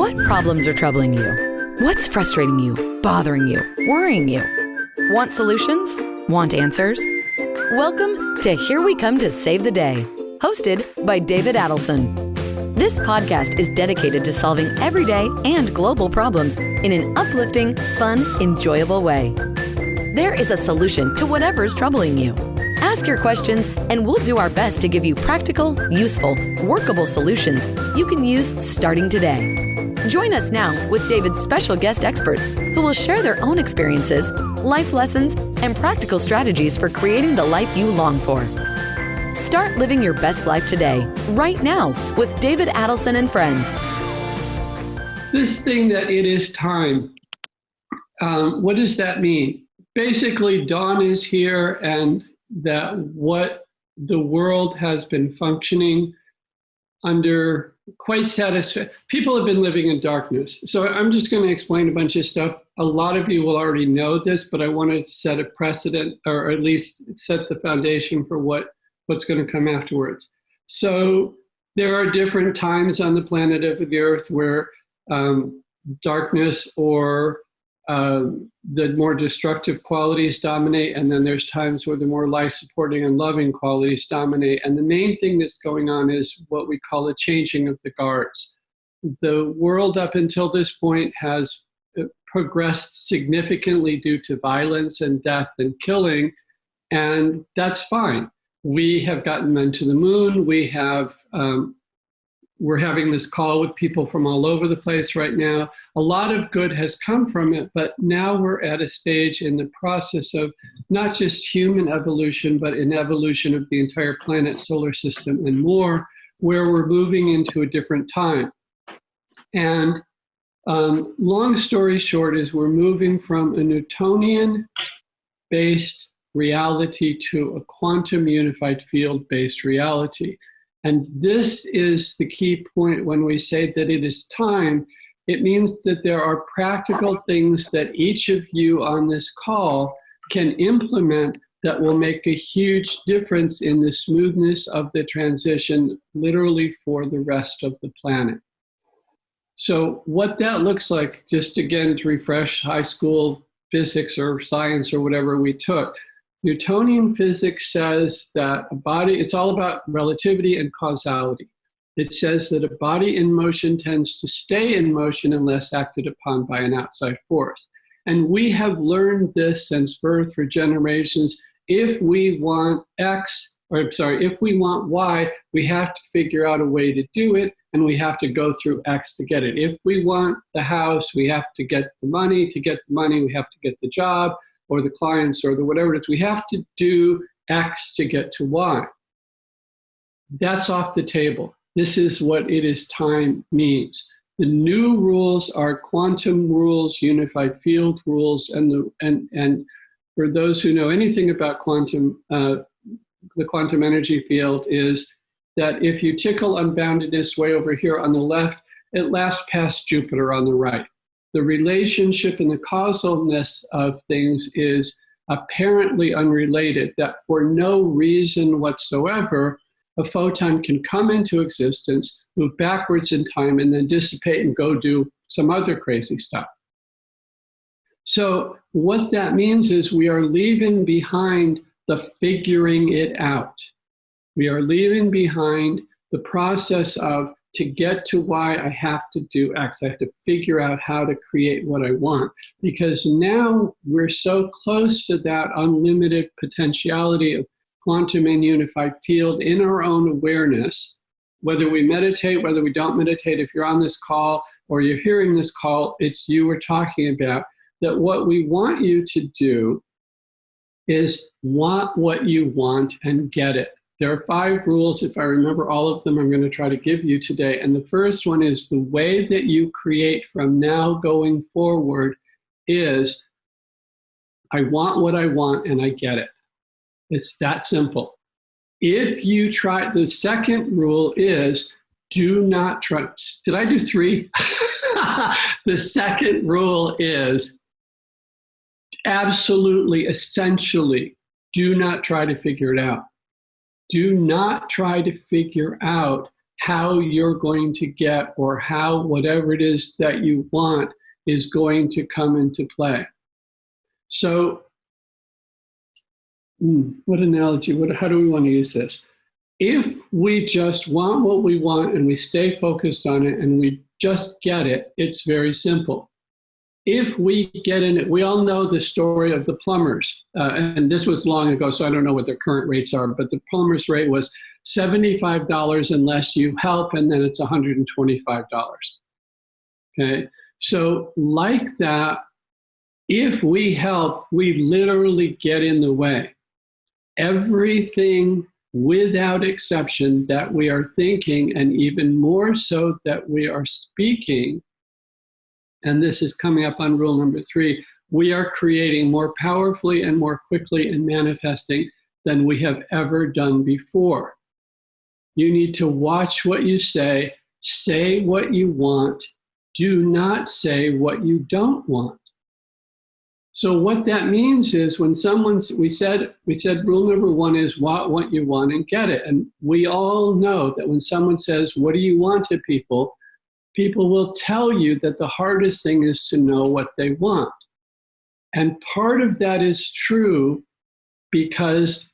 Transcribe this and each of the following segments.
What problems are troubling you? What's frustrating you, bothering you, worrying you? Want solutions? Want answers? Welcome to Here We Come to Save the Day, hosted by David Adelson. This podcast is dedicated to solving everyday and global problems in an uplifting, fun, enjoyable way. There is a solution to whatever's troubling you. Ask your questions and we'll do our best to give you practical, useful, workable solutions you can use starting today. Join us now with David's special guest experts who will share their own experiences, life lessons, and practical strategies for creating the life you long for. Start living your best life today, right now, with David Adelson and friends. This thing that it is time, what does that mean? Basically, dawn is here, and that what the world has been functioning under quite satisfied. People have been living in darkness. So I'm just going to explain a bunch of stuff. A lot of you will already know this, but I want to set a precedent, or at least set the foundation for what's going to come afterwards. So there are different times on the planet of the Earth where darkness or the more destructive qualities dominate, and then there's times where the more life-supporting and loving qualities dominate. And the main thing that's going on is what we call a changing of the guards. The world up until this point has progressed significantly due to violence and death and killing, and that's fine. We have gotten men to the moon. We're having this call with people from all over the place right now. A lot of good has come from it, but now we're at a stage in the process of not just human evolution, but an evolution of the entire planet, solar system, and more, where we're moving into a different time. And long story short is we're moving from a Newtonian-based reality to a quantum unified field-based reality. And this is the key point when we say that it is time. It means that there are practical things that each of you on this call can implement that will make a huge difference in the smoothness of the transition, literally for the rest of the planet. So what that looks like, just again to refresh high school physics or science or whatever we took, Newtonian physics says that a body, it's all about relativity and causality. It says that a body in motion tends to stay in motion unless acted upon by an outside force. And we have learned this since birth for generations. If we want if we want Y, we have to figure out a way to do it, and we have to go through X to get it. If we want the house, we have to get the money. To get the money, we have to get the job, or the clients, or the whatever it is. We have to do X to get to Y. That's off the table. This is what it is time means. The new rules are quantum rules, unified field rules, and for those who know anything about quantum, the quantum energy field is that if you tickle unboundedness way over here on the left, it lasts past Jupiter on the right. The relationship and the causalness of things is apparently unrelated, that for no reason whatsoever, a photon can come into existence, move backwards in time, and then dissipate and go do some other crazy stuff. So what that means is we are leaving behind the figuring it out. We are leaving behind the process of, to get to Y, I have to do X. I have to figure out how to create what I want. Because now we're so close to that unlimited potentiality of quantum and unified field in our own awareness, whether we meditate, whether we don't meditate, if you're on this call or you're hearing this call, it's you we're talking about, that what we want you to do is want what you want and get it. There are 5 rules. If I remember all of them, I'm going to try to give you today. And the first one is the way that you create from now going forward is, I want what I want and I get it. It's that simple. If you try, the second rule is, do not try. Did I do 3? The second rule is absolutely, essentially, do not try to figure it out. Do not try to figure out how you're going to get, or how whatever it is that you want is going to come into play. So, what analogy? How do we want to use this? If we just want what we want and we stay focused on it and we just get it, it's very simple. If we get in it, we all know the story of the plumbers, and this was long ago, so I don't know what their current rates are, but the plumber's rate was $75 unless you help, and then it's $125. Okay, so like that, if we help, we literally get in the way. Everything without exception that we are thinking, and even more so that we are speaking, and this is coming up on rule number 3, we are creating more powerfully and more quickly and manifesting than we have ever done before. You need to watch what you say what you want, do not say what you don't want. So what that means is when we said rule number 1 is want what you want and get it. And we all know that when someone says, what do you want to people, people will tell you that the hardest thing is to know what they want. And part of that is true because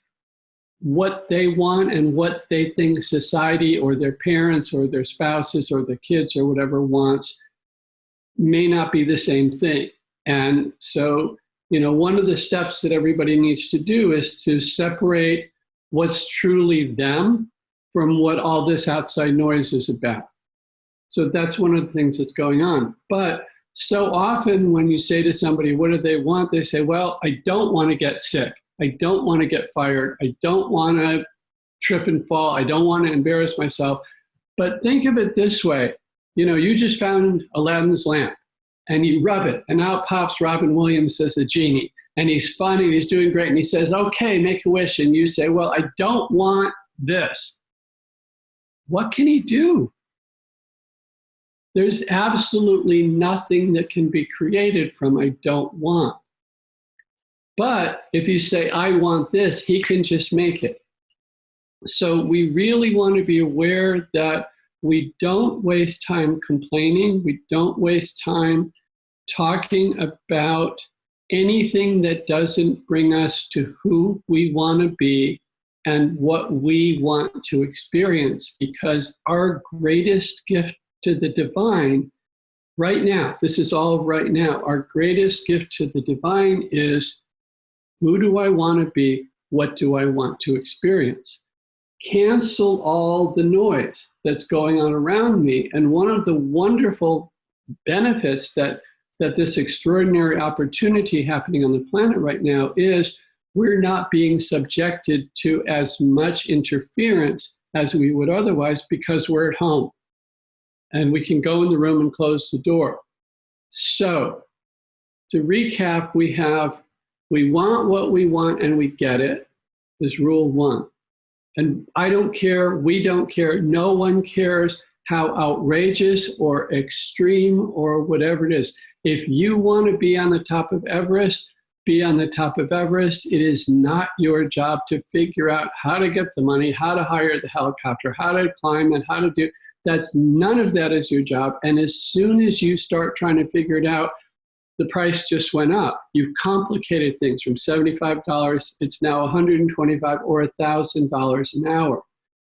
what they want and what they think society or their parents or their spouses or their kids or whatever wants may not be the same thing. And so, one of the steps that everybody needs to do is to separate what's truly them from what all this outside noise is about. So that's one of the things that's going on. But so often when you say to somebody, what do they want? They say, well, I don't want to get sick. I don't want to get fired. I don't want to trip and fall. I don't want to embarrass myself. But think of it this way. You just found Aladdin's lamp. And you rub it, and out pops Robin Williams as a genie. And he's fun, and he's doing great. And he says, okay, make a wish. And you say, well, I don't want this. What can he do? There's absolutely nothing that can be created from I don't want. But if you say, I want this, he can just make it. So we really want to be aware that we don't waste time complaining. We don't waste time talking about anything that doesn't bring us to who we want to be and what we want to experience. Because our greatest gift to the divine right now, this is all right now, our greatest gift to the divine is, who do I want to be? What do I want to experience? Cancel all the noise that's going on around me. And one of the wonderful benefits that this extraordinary opportunity happening on the planet right now is we're not being subjected to as much interference as we would otherwise because we're at home. And we can go in the room and close the door. So to recap, we want what we want and we get it, is rule 1. And I don't care, we don't care, no one cares how outrageous or extreme or whatever it is. If you want to be on the top of Everest, be on the top of Everest. It is not your job to figure out how to get the money, how to hire the helicopter, how to climb it, how to do. None of that is your job. And as soon as you start trying to figure it out, the price just went up. You've complicated things from $75, it's now $125 or $1,000 an hour.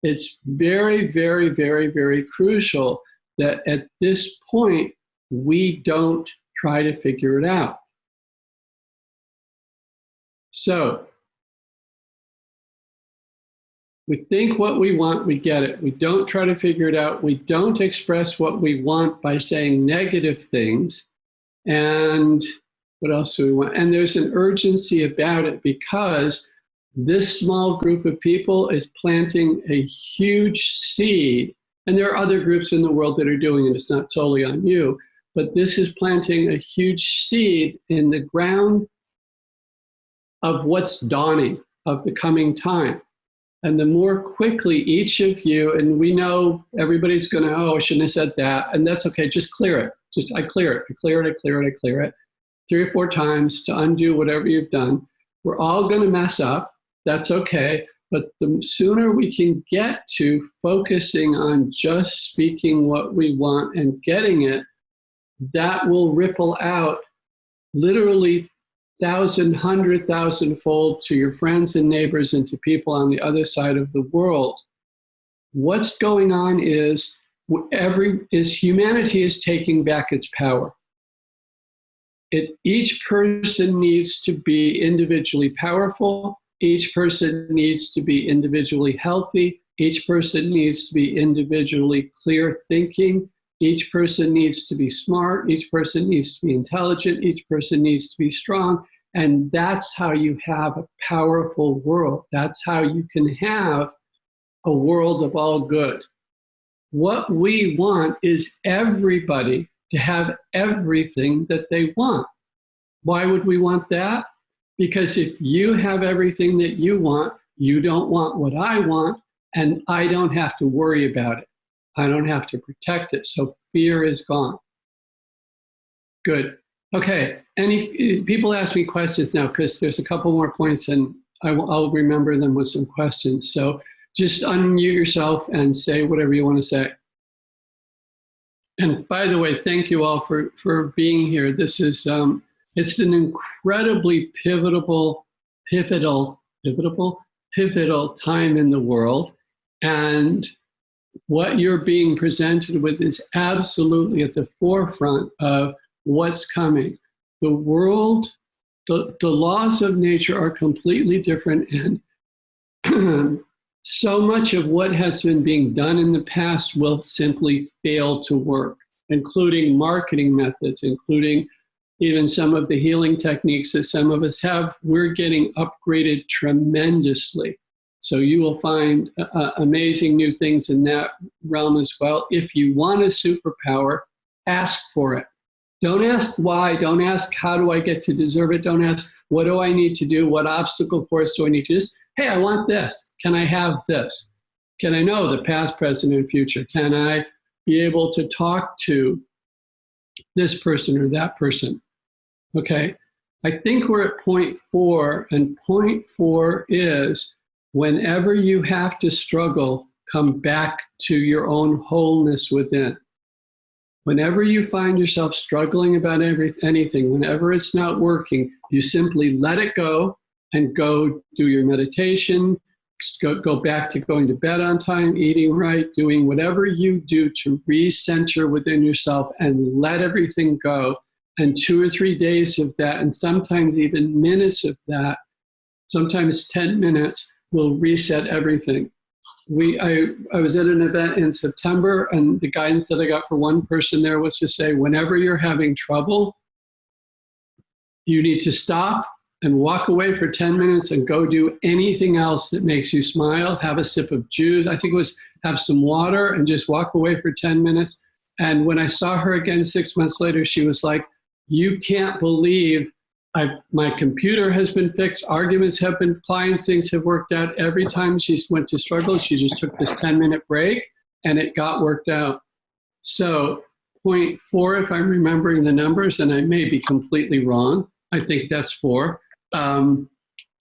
It's very, very, very, very crucial that at this point, we don't try to figure it out. So, we think what we want, we get it. We don't try to figure it out. We don't express what we want by saying negative things. And what else do we want? And there's an urgency about it because this small group of people is planting a huge seed. And there are other groups in the world that are doing it. It's not solely on you. But this is planting a huge seed in the ground of what's dawning, of the coming time. And the more quickly each of you, and we know everybody's going to, oh, I shouldn't have said that. And that's okay. Just clear it. I clear it 3 or 4 times to undo whatever you've done. We're all going to mess up. That's okay. But the sooner we can get to focusing on just speaking what we want and getting it, that will ripple out literally 1,000, 100,000-fold to your friends and neighbors and to people on the other side of the world. What's going on is humanity is taking back its power. Each person needs to be individually powerful. Each person needs to be individually healthy. Each person needs to be individually clear thinking. Each person needs to be smart. Each person needs to be intelligent. Each person needs to be strong. And that's how you have a powerful world. That's how you can have a world of all good. What we want is everybody to have everything that they want. Why would we want that? Because if you have everything that you want, you don't want what I want, and I don't have to worry about it. I don't have to protect it. So fear is gone. Good. Okay. People ask me questions now because there's a couple more points and I'll remember them with some questions. So just unmute yourself and say whatever you want to say. And by the way, thank you all for being here. This is it's an incredibly pivotal time in the world. And what you're being presented with is absolutely at the forefront of what's coming. The world, the laws of nature are completely different, and so much of what has been being done in the past will simply fail to work, including marketing methods, including even some of the healing techniques that some of us have. We're getting upgraded tremendously. So you will find amazing new things in that realm as well. If you want a superpower, ask for it. Don't ask why. Don't ask how do I get to deserve it. Don't ask what do I need to do? What obstacle course do I need to just, hey, I want this. Can I have this? Can I know the past, present, and future? Can I be able to talk to this person or that person? Okay, I think we're at point 4, and point 4 is whenever you have to struggle, come back to your own wholeness within. Whenever you find yourself struggling about anything, whenever it's not working, you simply let it go and go do your meditation, go back to going to bed on time, eating right, doing whatever you do to recenter within yourself and let everything go. And 2 or 3 days of that, and sometimes even minutes of that, sometimes 10 minutes, will reset everything. I was at an event in September, and the guidance that I got for one person there was to say, whenever you're having trouble, you need to stop and walk away for 10 minutes and go do anything else that makes you smile. Have a sip of juice. I think it was have some water and just walk away for 10 minutes. And when I saw her again 6 months later, she was like, you can't believe my computer has been fixed, arguments have been fine, things have worked out. Every time she went to struggle, she just took this 10-minute break and it got worked out. So point 4, if I'm remembering the numbers, and I may be completely wrong, I think that's 4,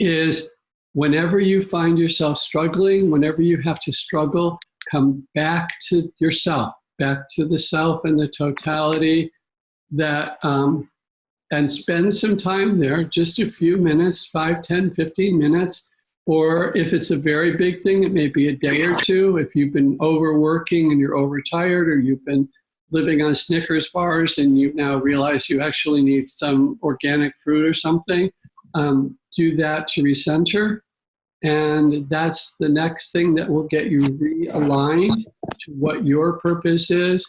is whenever you find yourself struggling, whenever you have to struggle, come back to yourself, back to the self and the totality that, and spend some time there, just a few minutes, 5, 10, 15 minutes. Or if it's a very big thing, it may be a day or 2. If you've been overworking and you're overtired, or you've been living on Snickers bars and you now realize you actually need some organic fruit or something, do that to recenter. And that's the next thing that will get you realigned to what your purpose is.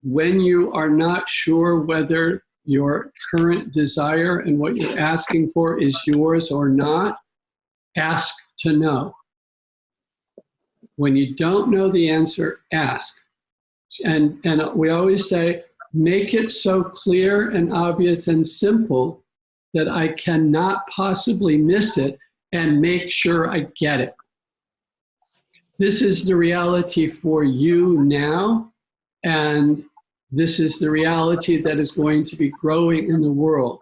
When you are not sure whether your current desire and what you're asking for is yours or not, ask to know. When you don't know the answer, ask. And we always say, make it so clear and obvious and simple that I cannot possibly miss it, and make sure I get it. This is the reality for you now, and this is the reality that is going to be growing in the world.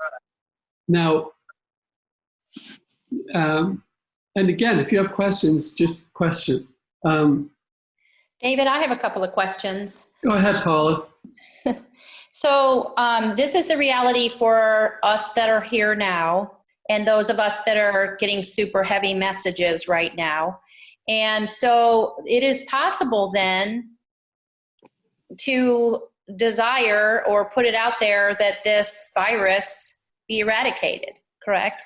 Now, And again, if you have questions, just question. David, I have a couple of questions. Go ahead, Paula. So this is the reality for us that are here now, and those of us that are getting super heavy messages right now. And so it is possible then to desire or put it out there that this virus be eradicated, correct?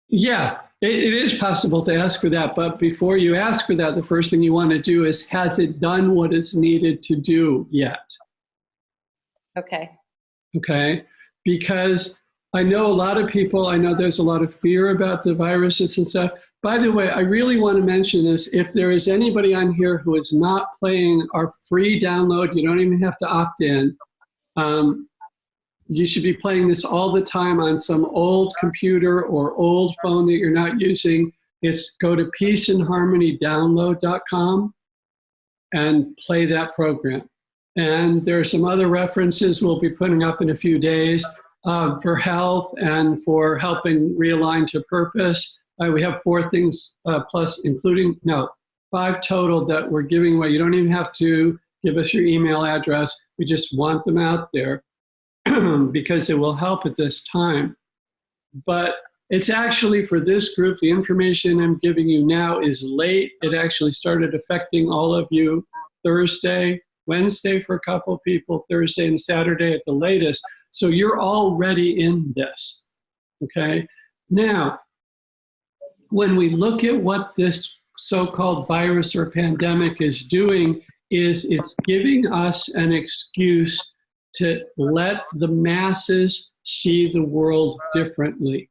Yeah, it is possible to ask for that. But before you ask for that, the first thing you want to do is, has it done what it's needed to do yet? Okay. Okay, because I know a lot of people, I know there's a lot of fear about the viruses and stuff. By the way, I really want to mention this. If there is anybody on here who is not playing our free download, you don't even have to opt in. You should be playing this all the time on some old computer or old phone that you're not using. It's go to peaceandharmonydownload.com and play that program. And there are some other references we'll be putting up in a few days for health and for helping realign to purpose. We have 4 things plus, including, 5 total that we're giving away. You don't even have to give us your email address. We just want them out there because it will help at this time. But it's actually for this group, the information I'm giving you now is late. It actually started affecting all of you Thursday, Wednesday for a couple of people, Thursday and Saturday at the latest. So you're already in this, okay? Now, when we look at what this so-called virus or pandemic is doing, is it's giving us an excuse to let the masses see the world differently.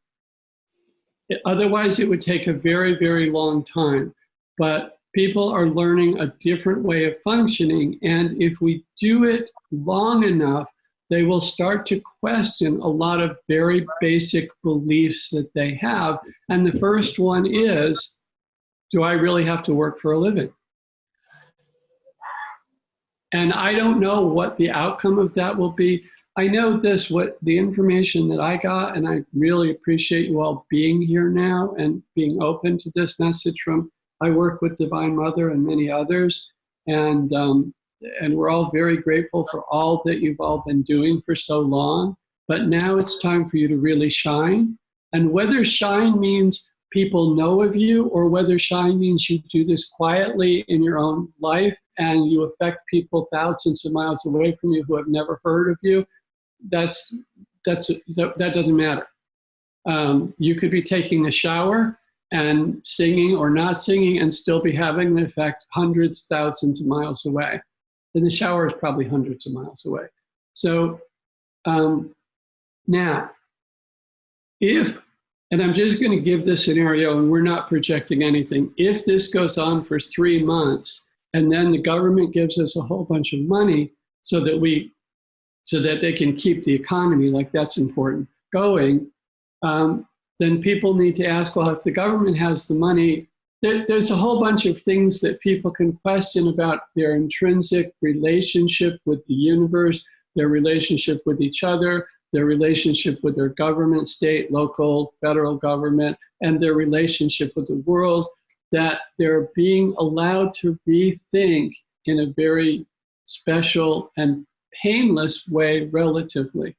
Otherwise, it would take a very, very long time. But people are learning a different way of functioning. And if we do it long enough, they will start to question a lot of very basic beliefs that they have. And the first one is, do I really have to work for a living? And I don't know what the outcome of that will be. I know this, what the information that I got, and I really appreciate you all being here now and being open to this message from, I work with Divine Mother and many others, and we're all very grateful for all that you've all been doing for so long. But now it's time for you to really shine. And whether shine means people know of you, or whether shine means you do this quietly in your own life and you affect people thousands of miles away from you who have never heard of you, that doesn't matter. You could be taking a shower and singing or not singing and still be having the effect hundreds, thousands of miles away. And the shower is probably hundreds of miles away. So now, and I'm just going to give this scenario, and we're not projecting anything. If this goes on for 3 months, and then the government gives us a whole bunch of money so that they can keep the economy, like that's important, going, then people need to ask, well, if the government has the money, there's a whole bunch of things that people can question about their intrinsic relationship with the universe, their relationship with each other, their relationship with their government, state, local, federal government, and their relationship with the world, that they're being allowed to rethink in a very special and painless way relatively.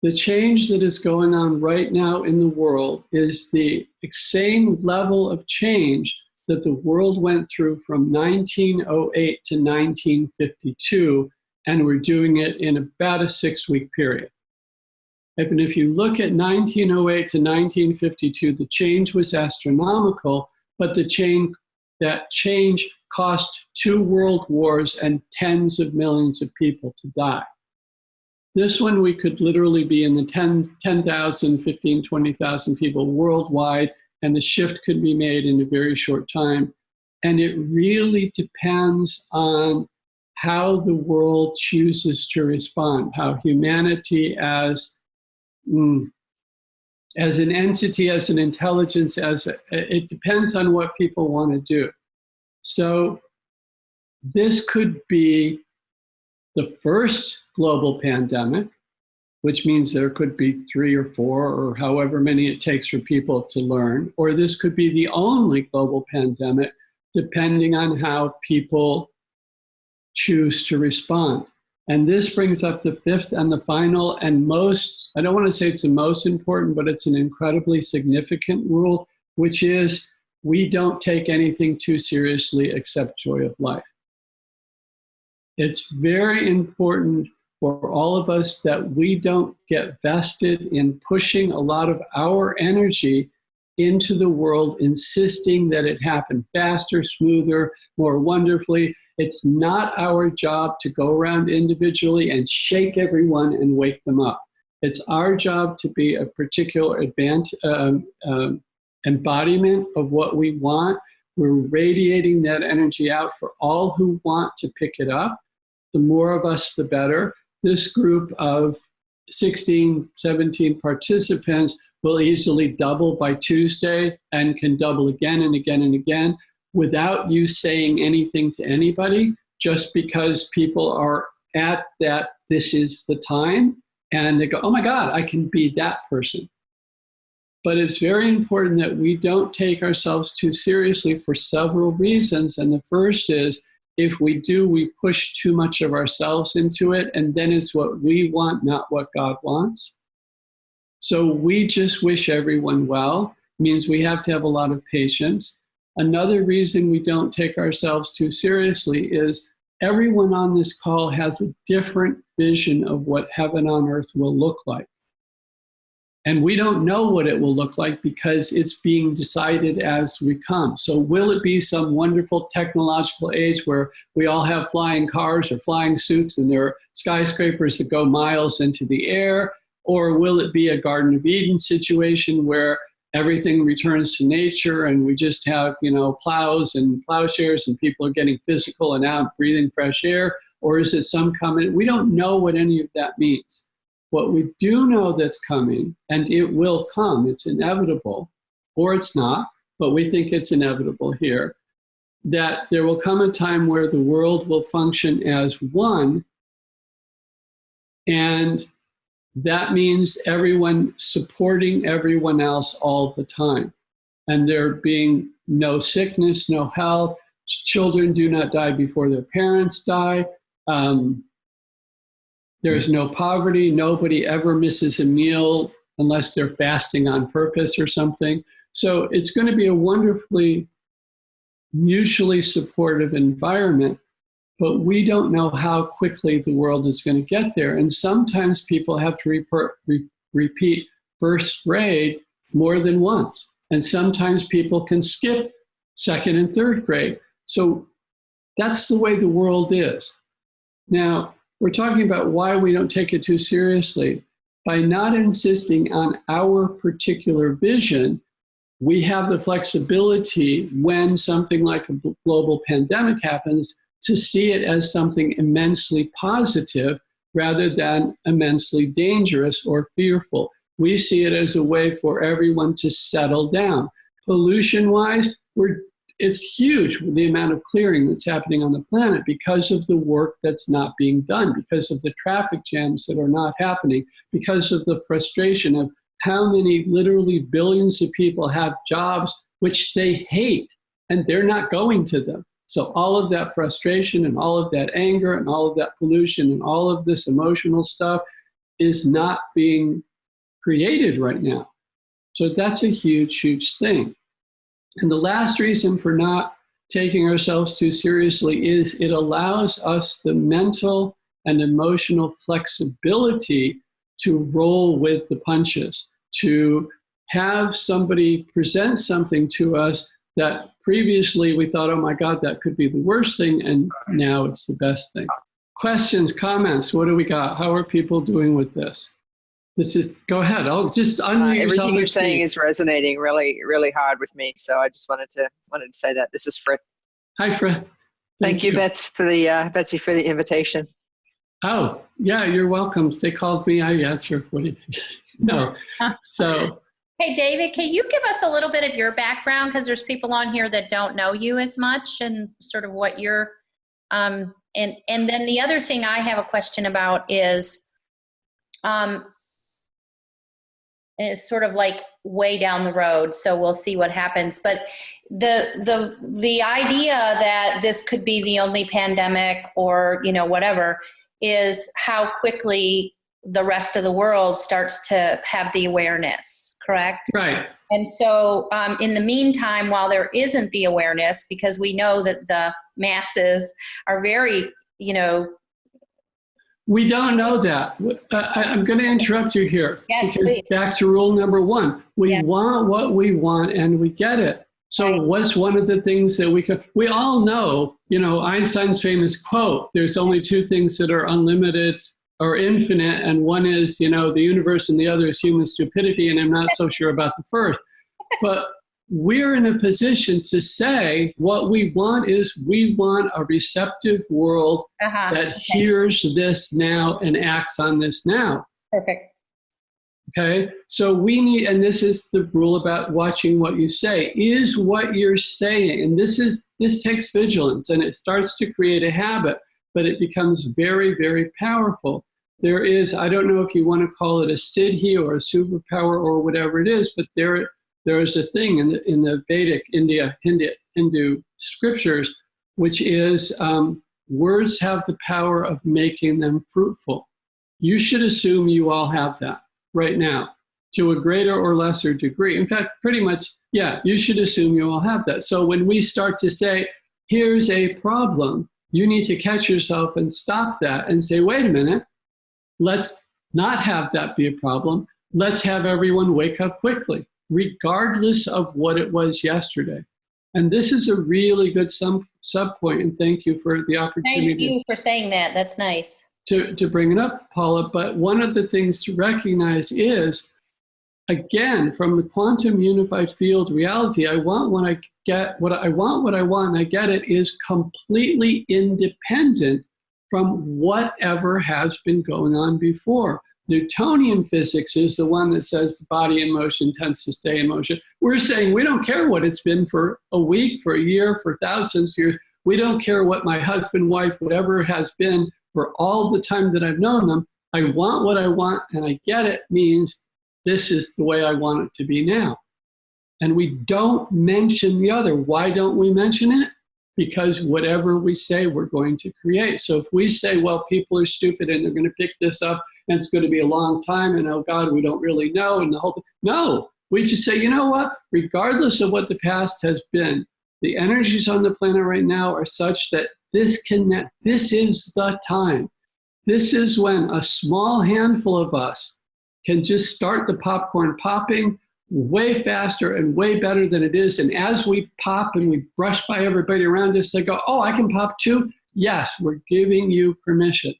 The change that is going on right now in the world is the same level of change that the world went through from 1908 to 1952, and we're doing it in about a 6-week period. And if you look at 1908 to 1952, the change was astronomical, but that change cost 2 world wars and tens of millions of people to die. This one, we could literally be in the 10,000, 15, 20,000 people worldwide, and the shift could be made in a very short time. And it really depends on how the world chooses to respond, how humanity as an entity, as an intelligence, it depends on what people want to do. So this could be the first global pandemic. which means there could be 3 or 4 or however many it takes for people to learn, or this could be the only global pandemic, depending on how people choose to respond. And this brings up the 5th and the final and most, I don't want to say it's the most important, but it's an incredibly significant rule, which is we don't take anything too seriously except joy of life. It's very important for all of us that we don't get vested in pushing a lot of our energy into the world, insisting that it happen faster, smoother, more wonderfully. It's not our job to go around individually and shake everyone and wake them up. It's our job to be a particular embodiment of what we want. We're radiating that energy out for all who want to pick it up. The more of us, the better. This group of 16, 17 participants will easily double by Tuesday and can double again and again and again without you saying anything to anybody, just because people are at that, this is the time, and they go, oh my God, I can be that person. But it's very important that we don't take ourselves too seriously for several reasons. And the first is, if we do, we push too much of ourselves into it, and then it's what we want, not what God wants. So we just wish everyone well. It means we have to have a lot of patience. Another reason we don't take ourselves too seriously is everyone on this call has a different vision of what heaven on earth will look like. And we don't know what it will look like because it's being decided as we come. So will it be some wonderful technological age where we all have flying cars or flying suits and there are skyscrapers that go miles into the air? Or will it be a Garden of Eden situation where everything returns to nature and we just have, plows and plowshares and people are getting physical and out breathing fresh air? Or is it some coming? We don't know what any of that means. What we do know that's coming, and it will come, it's inevitable, or it's not, but we think it's inevitable here, that there will come a time where the world will function as one, and that means everyone supporting everyone else all the time. And there being no sickness, no health, children do not die before their parents die. There's no poverty. Nobody ever misses a meal unless they're fasting on purpose or something. So it's going to be a wonderfully mutually supportive environment, but we don't know how quickly the world is going to get there. And sometimes people have to repeat first grade more than once. And sometimes people can skip second and third grade. So that's the way the world is. Now, we're talking about why we don't take it too seriously. By not insisting on our particular vision, we have the flexibility when something like a global pandemic happens to see it as something immensely positive rather than immensely dangerous or fearful. We see it as a way for everyone to settle down. Pollution-wise, it's huge, the amount of clearing that's happening on the planet because of the work that's not being done, because of the traffic jams that are not happening, because of the frustration of how many literally billions of people have jobs which they hate and they're not going to them. So all of that frustration and all of that anger and all of that pollution and all of this emotional stuff is not being created right now. So that's a huge, huge thing. And the last reason for not taking ourselves too seriously is it allows us the mental and emotional flexibility to roll with the punches, to have somebody present something to us that previously we thought, oh my God, that could be the worst thing, and now it's the best thing. Questions, comments, what do we got? How are people doing with this? Go ahead. I'll just unmute yourself. Everything you're saying is resonating really, really hard with me. So I just wanted to say that. This is Frith. Hi, Frith. Thank you, Betsy, for the invitation. Oh, yeah, you're welcome. They called me. I answered. No. So. Hey, David, can you give us a little bit of your background? Because there's people on here that don't know you as much and sort of what you're, and then the other thing I have a question about is, It's sort of like way down the road, so we'll see what happens. But the idea that this could be the only pandemic or, you know, whatever, is how quickly the rest of the world starts to have the awareness, correct? Right. And so in the meantime, while there isn't the awareness, because we know that the masses are very, you know. We don't know that. I'm going to interrupt you here. Yes, because please. back to rule number one. We want what we want and we get it. So what's one of the things that we all know, you know, Einstein's famous quote, there's only two things that are unlimited or infinite, and one is, you know, the universe and the other is human stupidity, and I'm not so sure about the first. But we're in a position to say what we want is we want a receptive world that hears this now and acts on this now. Perfect. Okay, so we need, and this is the rule about watching what you say, is what you're saying, and this takes vigilance, and it starts to create a habit, but it becomes very, very powerful. There is, I don't know if you want to call it a siddhi or a superpower or whatever it is, but there is a thing in the Vedic Hindu scriptures, which is words have the power of making them fruitful. You should assume you all have that right now, to a greater or lesser degree. In fact, pretty much, yeah, you should assume you all have that. So when we start to say, here's a problem, you need to catch yourself and stop that and say, wait a minute, let's not have that be a problem. Let's have everyone wake up quickly, regardless of what it was yesterday. And this is a really good sub-point, and thank you for the opportunity. Thank you for saying that. That's nice. To bring it up, Paula, but one of the things to recognize is, again, from the quantum unified field reality, I want what I want, and I get it, is completely independent from whatever has been going on before. Newtonian physics is the one that says the body in motion tends to stay in motion. We're saying we don't care what it's been for a week, for a year, for thousands of years. We don't care what my husband, wife, whatever it has been for all the time that I've known them. I want what I want and I get it means this is the way I want it to be now. And we don't mention the other. Why don't we mention it? Because whatever we say, we're going to create. So if we say, well, people are stupid and they're going to pick this up and it's going to be a long time and oh God, we don't really know and the whole thing. No, we just say, you know what? Regardless of what the past has been, the energies on the planet right now are such that this is the time. This is when a small handful of us can just start the popcorn popping way faster and way better than it is. And as we pop and we brush by everybody around us, they go, oh, I can pop too? Yes, we're giving you permission.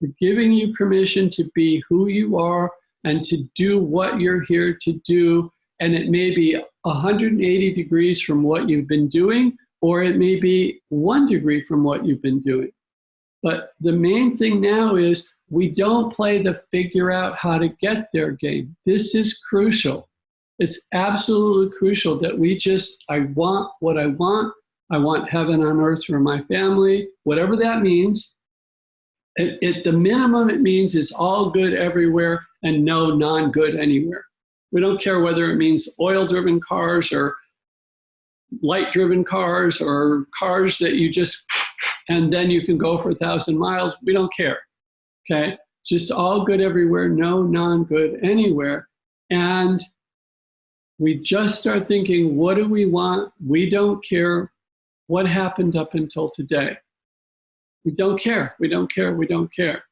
We're giving you permission to be who you are and to do what you're here to do. And it may be 180 degrees from what you've been doing, or it may be 1 degree from what you've been doing. But the main thing now is we don't play the figure out how to get there game. This is crucial. It's absolutely crucial that I want what I want. I want heaven on earth for my family, whatever that means. The minimum it means is all good everywhere and no non-good anywhere. We don't care whether it means oil-driven cars or light-driven cars or cars that you just, and then you can go for 1,000 miles. We don't care, okay? Just all good everywhere, no non-good anywhere. And we just start thinking, what do we want? We don't care what happened up until today. We don't care, we don't care, we don't care.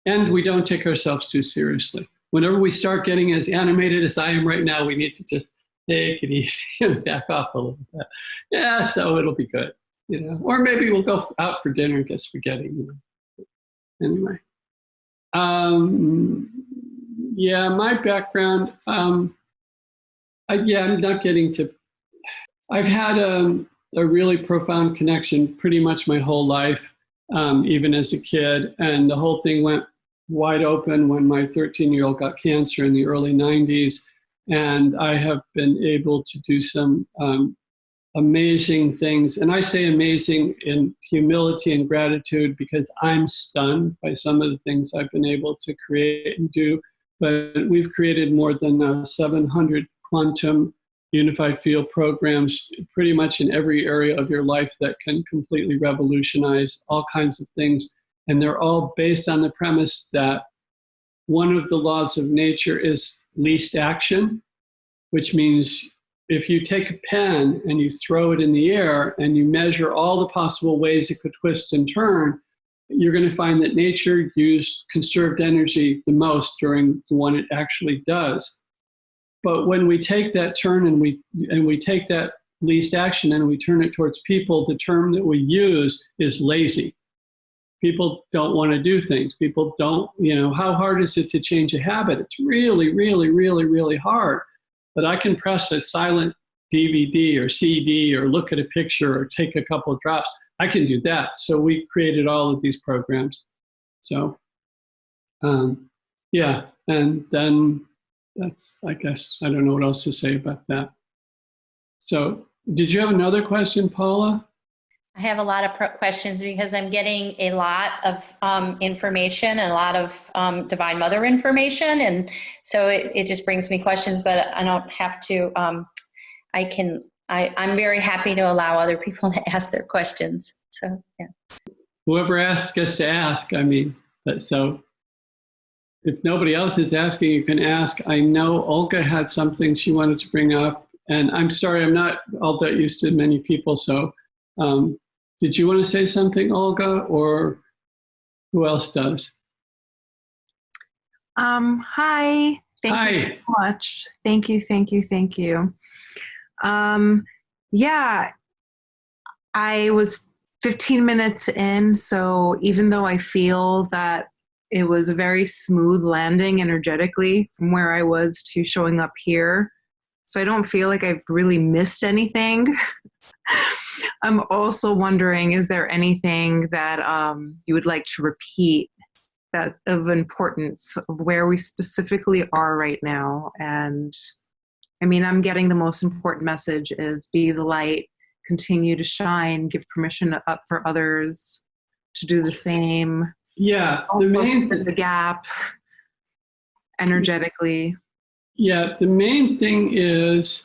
And we don't take ourselves too seriously. Whenever we start getting as animated as I am right now, we need to just take it easy and back off a little bit. Yeah, so it'll be good, you know. Or maybe we'll go out for dinner and get spaghetti, you know. Anyway. Yeah, my background, I'm not getting to, I've had a really profound connection pretty much my whole life, even as a kid. And the whole thing went wide open when my 13-year-old got cancer in the early 90s. And I have been able to do some amazing things. And I say amazing in humility and gratitude because I'm stunned by some of the things I've been able to create and do. But we've created more than 700 quantum unified field programs pretty much in every area of your life that can completely revolutionize all kinds of things. And they're all based on the premise that one of the laws of nature is least action, which means if you take a pen and you throw it in the air and you measure all the possible ways it could twist and turn, you're going to find that nature used conserved energy the most during the one it actually does. But when we take that turn and we take that least action and we turn it towards people, the term that we use is lazy. People don't want to do things. People don't, how hard is it to change a habit? It's really, really, really, really hard. But I can press a silent DVD or CD or look at a picture or take a couple of drops. I can do that. So we created all of these programs. So, yeah, and then that's, I guess, I don't know what else to say about that. So did you have another question, Paula? I have a lot of questions because I'm getting a lot of information and a lot of Divine Mother information. And so it just brings me questions, but I don't have to, I'm very happy to allow other people to ask their questions. So, yeah. Whoever asks gets to ask. I mean, so if nobody else is asking, you can ask. I know Olga had something she wanted to bring up, and I'm sorry, I'm not all that used to many people. So did you want to say something, Olga, or who else does? Hi. Thank you so much. Thank you. Yeah, I was 15 minutes in, so even though I feel that it was a very smooth landing energetically from where I was to showing up here, so I don't feel like I've really missed anything. I'm also wondering, is there anything that you would like to repeat that of importance of where we specifically are right now? And I mean, I'm getting the most important message is be the light, continue to shine, give permission up for others to do the same. Yeah, the gap energetically. Yeah, the main thing is,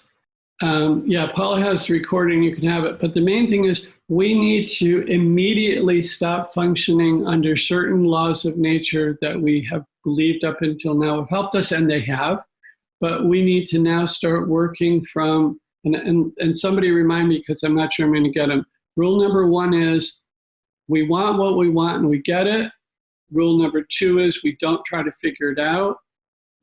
Paula has the recording, you can have it, but the main thing is we need to immediately stop functioning under certain laws of nature that we have believed up until now have helped us, and they have, but we need to now start working from, and somebody remind me because I'm not sure I'm going to get them. Rule number 1 is we want what we want and we get it. Rule number 2 is we don't try to figure it out.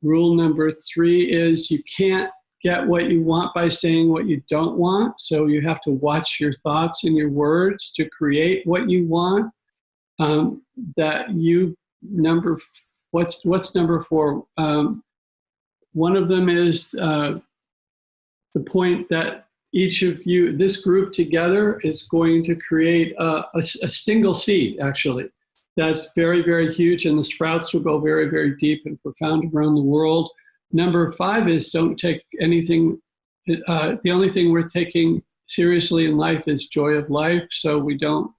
Rule number 3 is you can't get what you want by saying what you don't want. So you have to watch your thoughts and your words to create what you want. What's number 4? One of them is the point that each of you, this group together, is going to create a single seed, actually. That's very, very huge, and the sprouts will go very, very deep and profound around the world. Number 5 is don't take anything. The only thing worth taking seriously in life is joy of life, so we don't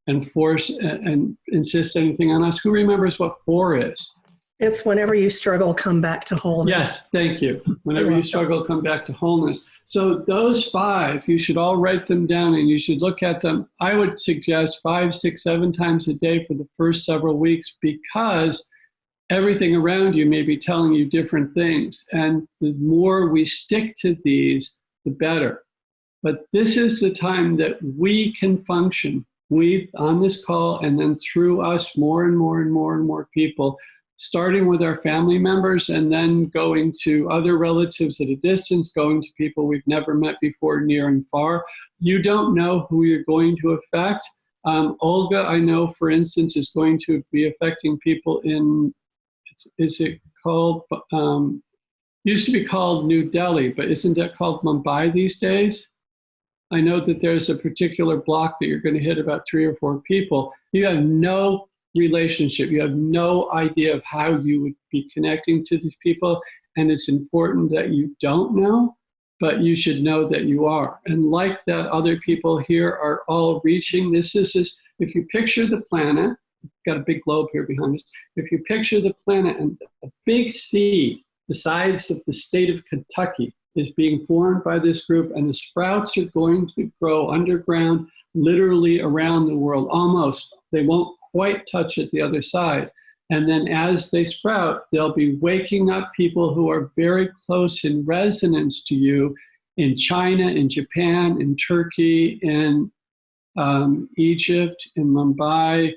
enforce and insist anything on us. Who remembers what 4 is? It's whenever you struggle, come back to wholeness. Yes, thank you. Whenever you struggle, come back to wholeness. So those 5, you should all write them down and you should look at them. I would suggest 5, 6, 7 times a day for the first several weeks, because everything around you may be telling you different things. And the more we stick to these, the better. But this is the time that we can function. We, on this call, and then through us, more and more and more and more people, starting with our family members and then going to other relatives at a distance, going to people we've never met before, near and far. You don't know who you're going to affect. Olga, I know, for instance, is going to be affecting people in, is it called, used to be called New Delhi, but isn't that called Mumbai these days? I know that there's a particular block that you're going to hit about 3 or 4 people. You have no relationship. You have no idea of how you would be connecting to these people. And it's important that you don't know. but you should know that you are. And like that, other people here are all reaching. This is, if you picture the planet, got a big globe here behind us. If you picture the planet and a big seed the size of the state of Kentucky is being formed by this group, and the sprouts are going to grow underground, literally around the world, almost. They won't quite touch it the other side. And then as they sprout, they'll be waking up people who are very close in resonance to you in China, in Japan, in Turkey, in Egypt, in Mumbai,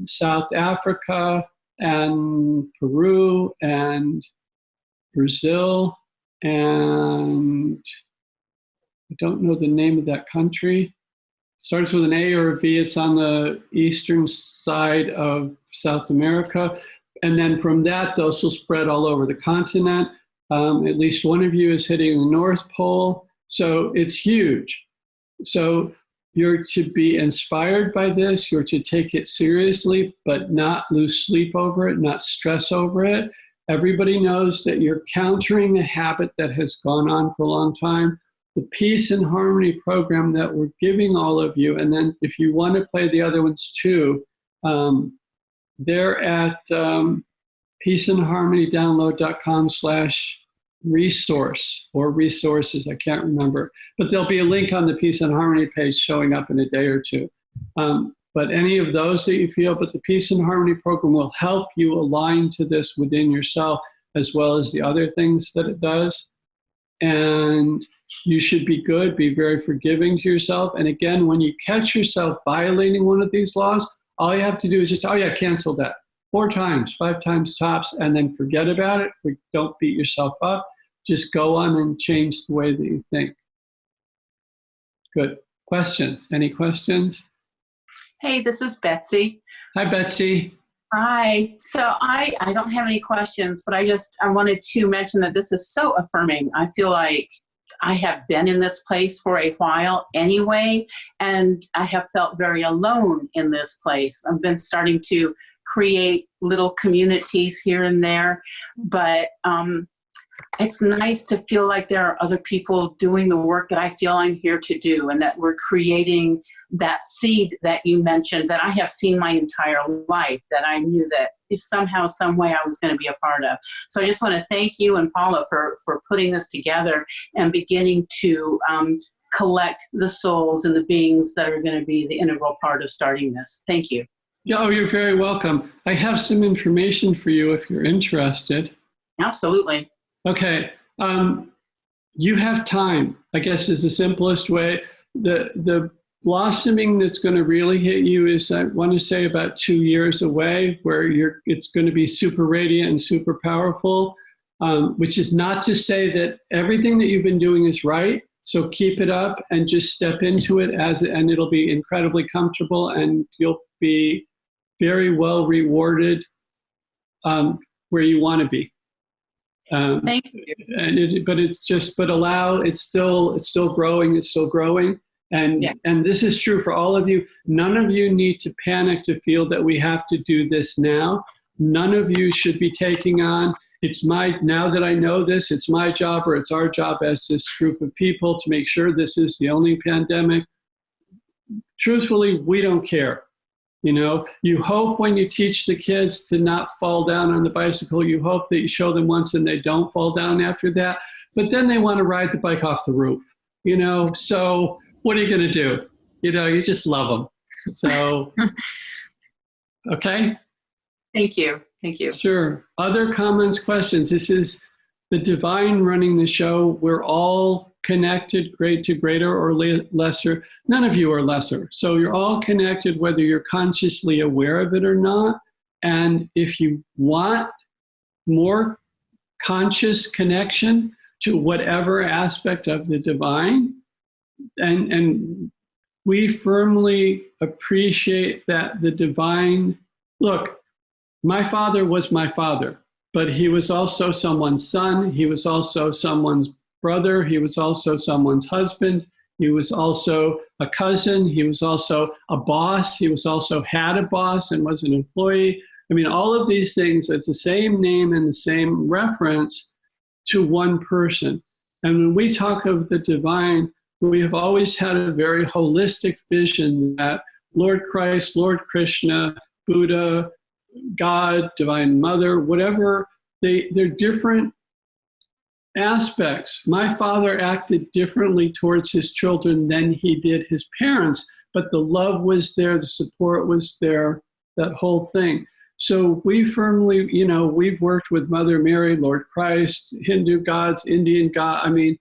South Africa, and Peru, and Brazil, and I don't know the name of that country. Starts with an A or a V. It's on the eastern side of South America. And then from that, those will spread all over the continent. At least one of you is hitting the North Pole. So it's huge. So you're to be inspired by this. You're to take it seriously, but not lose sleep over it, not stress over it. Everybody knows that you're countering a habit that has gone on for a long time. The Peace and Harmony program that we're giving all of you, and then if you want to play the other ones too, they're at peaceandharmonydownload.com/resource or resources, I can't remember. But there'll be a link on the Peace and Harmony page showing up in a day or two. But any of those that you feel, but the Peace and Harmony program will help you align to this within yourself, as well as the other things that it does. And you should be good, be very forgiving to yourself. And again, when you catch yourself violating one of these laws, all you have to do is just, oh yeah, cancel that 4 times, 5 times tops, and then forget about it. Don't beat yourself up. Just go on and change the way that you think. Good. Questions? Any questions? Hey, this is Betsy. Hi, Betsy. Hi. So I don't have any questions, but I wanted to mention that this is so affirming. I feel like I have been in this place for a while anyway, and I have felt very alone in this place. I've been starting to create little communities here and there, but it's nice to feel like there are other people doing the work that I feel I'm here to do, and that we're creating that seed that you mentioned that I have seen my entire life, that I knew that somehow, some way I was going to be a part of. So I just want to thank you and Paula for putting this together and beginning to collect the souls and the beings that are going to be the integral part of starting this. Thank you. Oh, you're very welcome. I have some information for you if you're interested. Absolutely. Okay. You have time, I guess, is the simplest way. The blossoming that's going to really hit you is, I want to say, about 2 years away, where it's going to be super radiant and super powerful, which is not to say that everything that you've been doing is right. So keep it up and just step into it and it'll be incredibly comfortable, and you'll be very well rewarded where you want to be. Thank you. It's still growing. And this is true for all of you. None of you need to panic to feel that we have to do this now. None of you should be taking on, now that I know this, it's my job or it's our job as this group of people to make sure this is the only pandemic. Truthfully, we don't care. You hope when you teach the kids to not fall down on the bicycle, you hope that you show them once and they don't fall down after that. But then they want to ride the bike off the roof, so what are you going to do? You just love them. So, okay? Thank you. Thank you. Sure. Other comments, questions? This is the divine running the show. We're all connected, great to greater or lesser. None of you are lesser. So you're all connected, whether you're consciously aware of it or not. And if you want more conscious connection to whatever aspect of the divine, and we firmly appreciate that the divine, look, my father was my father, but he was also someone's son. He was also someone's brother. He was also someone's husband. He was also a cousin. He was also a boss. He was also had a boss and was an employee. I mean, all of these things, it's the same name and the same reference to one person. And when we talk of the divine, we have always had a very holistic vision that Lord Christ, Lord Krishna, Buddha, God, Divine Mother, whatever, they're different aspects. My father acted differently towards his children than he did his parents, but the love was there, the support was there, that whole thing. So we firmly, we've worked with Mother Mary, Lord Christ, Hindu gods, Indian God. I mean,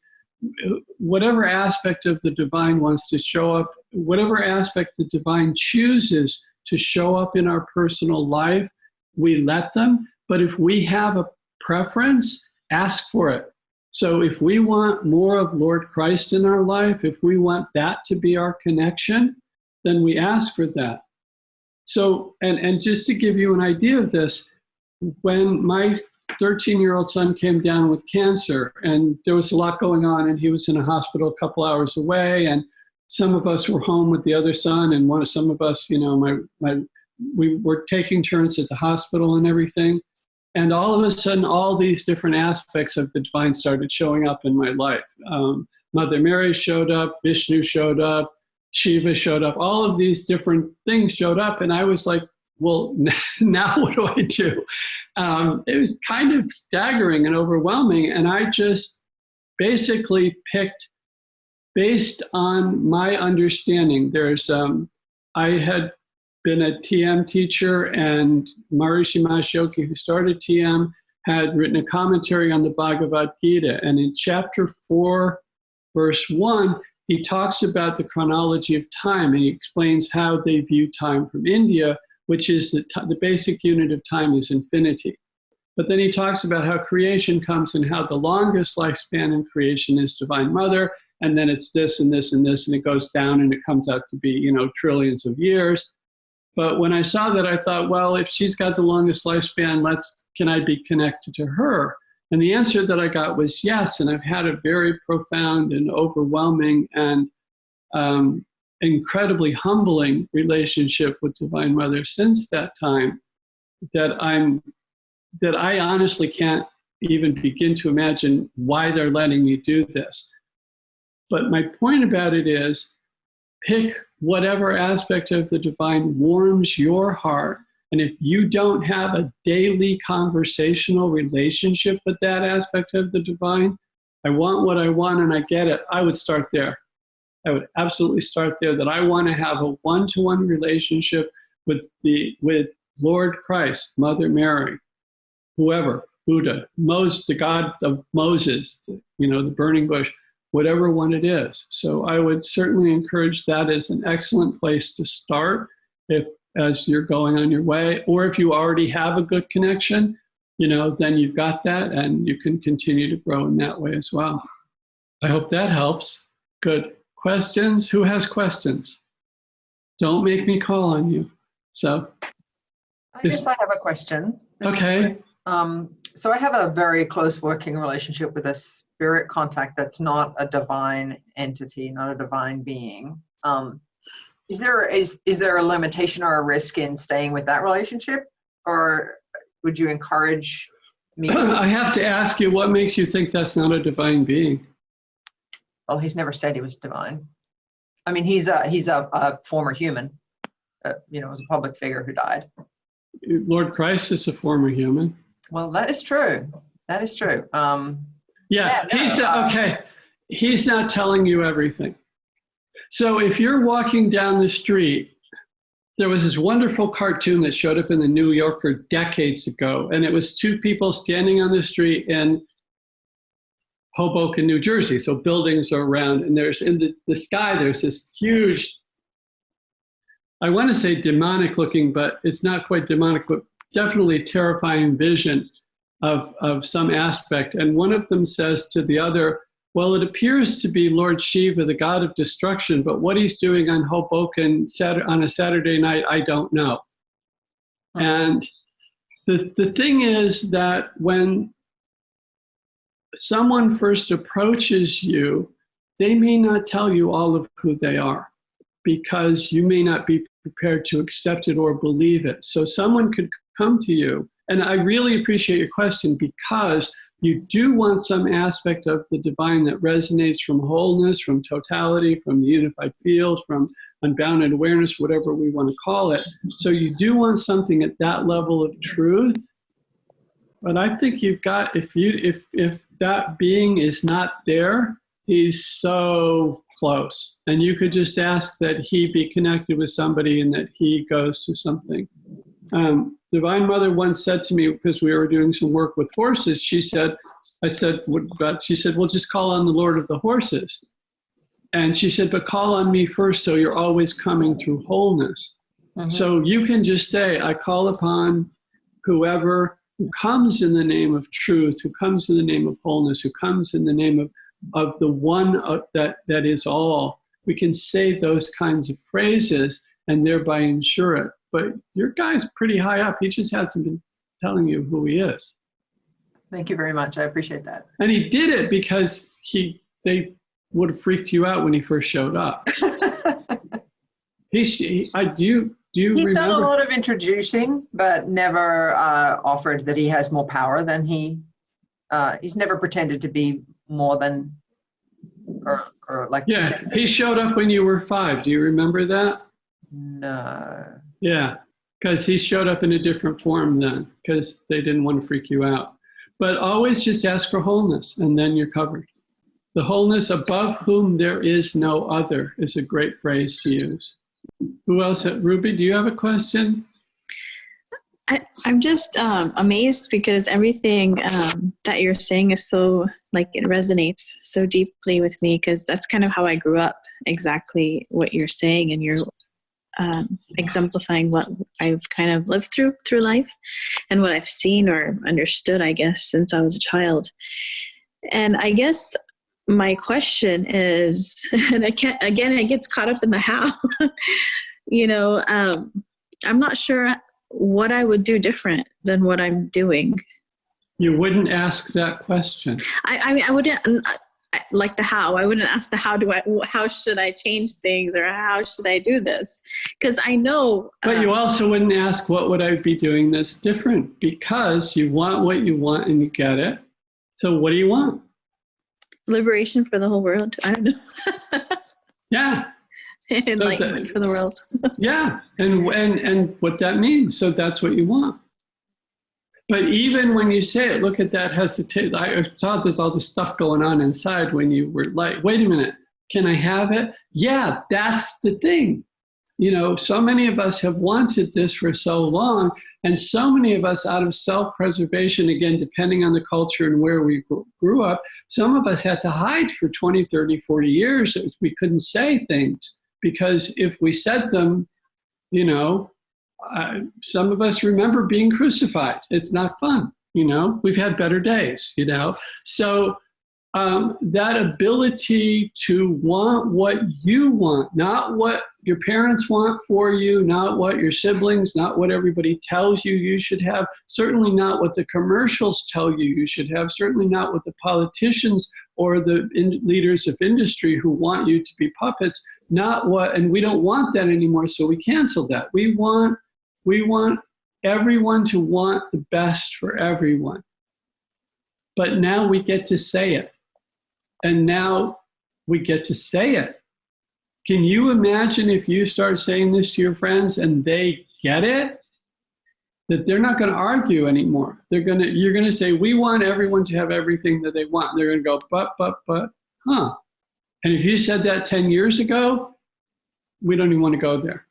whatever aspect of the divine wants to show up, whatever aspect the divine chooses to show up in our personal life, we let them. But if we have a preference, ask for it. So if we want more of Lord Christ in our life, if we want that to be our connection, then we ask for that. So, and just to give you an idea of this, when my 13-year-old son came down with cancer, and there was a lot going on, and he was in a hospital a couple hours away, and some of us were home with the other son, and some of us, we were taking turns at the hospital and everything. And all of a sudden, all these different aspects of the divine started showing up in my life. Mother Mary showed up, Vishnu showed up, Shiva showed up, all of these different things showed up. And I was like, well, now what do I do? It was kind of staggering and overwhelming. And I just basically picked, based on my understanding, I had been a TM teacher, and Maharishi Mahesh Yogi, who started TM, had written a commentary on the Bhagavad Gita. And in chapter 4, verse 1, he talks about the chronology of time, and he explains how they view time from India, which is the basic unit of time is infinity. But then he talks about how creation comes and how the longest lifespan in creation is Divine Mother, and then it's this and this and this, and it goes down and it comes out to be, trillions of years. But when I saw that, I thought, well, if she's got the longest lifespan, can I be connected to her? And the answer that I got was yes. And I've had a very profound and overwhelming and incredibly humbling relationship with Divine Mother since that time that I honestly can't even begin to imagine why they're letting me do this. But my point about it is, pick whatever aspect of the divine warms your heart. And if you don't have a daily conversational relationship with that aspect of the divine, I want what I want and I get it, I would start there. I would absolutely start there, that I want to have a one-to-one relationship with Lord Christ, Mother Mary, whoever, Buddha, the God of Moses, the burning bush, whatever one it is. So I would certainly encourage that as an excellent place to start as you're going on your way. Or if you already have a good connection, then you've got that and you can continue to grow in that way as well. I hope that helps. Good. Questions? Who has questions? Don't make me call on you. So. I guess I have a question. Okay. So I have a very close working relationship with a spirit contact that's not a divine entity, not a divine being. Is there a limitation or a risk in staying with that relationship, or would you encourage me? I have to ask you, what makes you think that's not a divine being? Well, he's never said he was divine. I mean, he's a former human, as a public figure who died. Lord Christ is a former human. Well, that is true. That is true. He's not telling you everything. So if you're walking down the street, there was this wonderful cartoon that showed up in the New Yorker decades ago, and it was two people standing on the street in Hoboken, New Jersey. So buildings are around, and there's in the sky, there's this huge, I want to say demonic looking, but it's not quite demonic, but definitely terrifying vision of some aspect. And one of them says to the other, well, it appears to be Lord Shiva, the god of destruction, but what he's doing on Hoboken on a Saturday night, I don't know. And the thing is that when someone first approaches you, they may not tell you all of who they are, because you may not be prepared to accept it or believe it. So someone could come to you, and I really appreciate your question, because You do want some aspect of the divine that resonates from wholeness, from totality, from the unified field, from unbounded awareness, whatever we want to call it. So you do want something at that level of truth. But I think you've got, if that being is not there, he's so close. And you could just ask that he be connected with somebody and that he goes to something. Divine Mother once said to me, because we were doing some work with horses, she said, well, just call on the Lord of the horses. And she said, but call on me first, so you're always coming through wholeness. Mm-hmm. So you can just say, I call upon whoever who comes in the name of truth, who comes in the name of wholeness, who comes in the name of the one that is all. We can say those kinds of phrases and thereby ensure it. But your guy's pretty high up. He just hasn't been telling you who he is. Thank you very much. I appreciate that. And he did it because they would have freaked you out when he first showed up. He's done a lot of introducing, but never offered that he has more power than he's never pretended to be more than, or like. Yeah, he showed up when you were 5. Do you remember that? No. Yeah, because he showed up in a different form then, because they didn't want to freak you out. But always just ask for wholeness, and then you're covered. The wholeness above whom there is no other is a great phrase to use. Who else? Ruby, do you have a question? I'm just amazed because everything that you're saying is so, like, it resonates so deeply with me, because that's kind of how I grew up, exactly what you're saying, and you're exemplifying what I've kind of lived through life and what I've seen or understood, I guess, since I was a child. And I guess my question is, and it gets caught up in the how, I'm not sure what I would do different than what I'm doing. You wouldn't ask that question. I wouldn't, like the how. I wouldn't ask the how should I change things, or how should I do this? Because I know. But you also wouldn't ask, what would I be doing that's different? Because you want what you want and you get it. So what do you want? Liberation for the whole world. I don't know. Yeah. Enlightenment for the world. Yeah. And what that means. So that's what you want. But even when you say it, look at that hesitation. I thought there's all this stuff going on inside when you were like, wait a minute, can I have it? Yeah, that's the thing. So many of us have wanted this for so long, and so many of us, out of self-preservation, again, depending on the culture and where we grew up, some of us had to hide for 20, 30, 40 years. We couldn't say things, because if we said them, some of us remember being crucified. It's not fun, we've had better days, So that ability to want what you want, not what your parents want for you, not what your siblings, not what everybody tells you should have, certainly not what the commercials tell you should have, certainly not what the politicians or the leaders of industry who want you to be puppets, and we don't want that anymore, so we cancel that. We want everyone to want the best for everyone. But now we get to say it. And now we get to say it. Can you imagine if you start saying this to your friends and they get it? That they're not going to argue anymore. You're going to say, we want everyone to have everything that they want. They're going to go, but, huh. And if you said that 10 years ago, we don't even want to go there.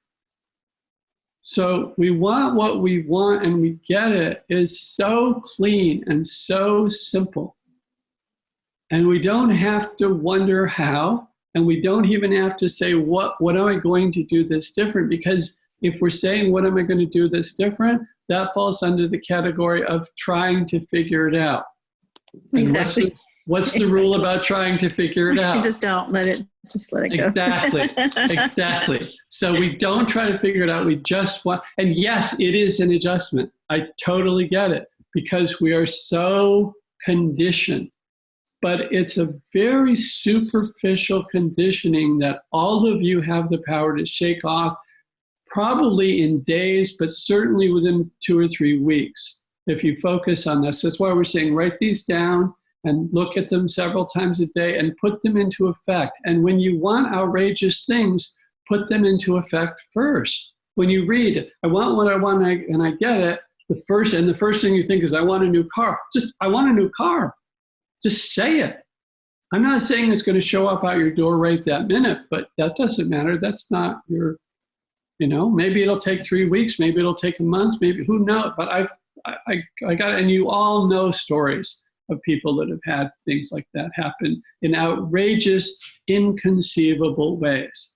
So we want what we want and we get it is so clean and so simple. And we don't have to wonder how, and we don't even have to say, what am I going to do that's different? Because if we're saying, what am I going to do that's different? That falls under the category of trying to figure it out. Exactly. What's the rule about trying to figure it out? Just let it go. Exactly. So we don't try to figure it out. We just want, and yes, it is an adjustment. I totally get it, because we are so conditioned. But it's a very superficial conditioning that all of you have the power to shake off, probably in days, but certainly within 2 or 3 weeks. if you focus on this. That's why we're saying write these down and look at them several times a day and put them into effect. And when you want outrageous things, put them into effect first. When you read, I want what I want and I get it, the first thing you think is, I want a new car. Just, I want a new car. Just say it. I'm not saying it's going to show up out your door right that minute, but that doesn't matter. That's not your, maybe it'll take 3 weeks, maybe it'll take a month, maybe, who knows? But I got, and you all know stories of people that have had things like that happen in outrageous, inconceivable ways.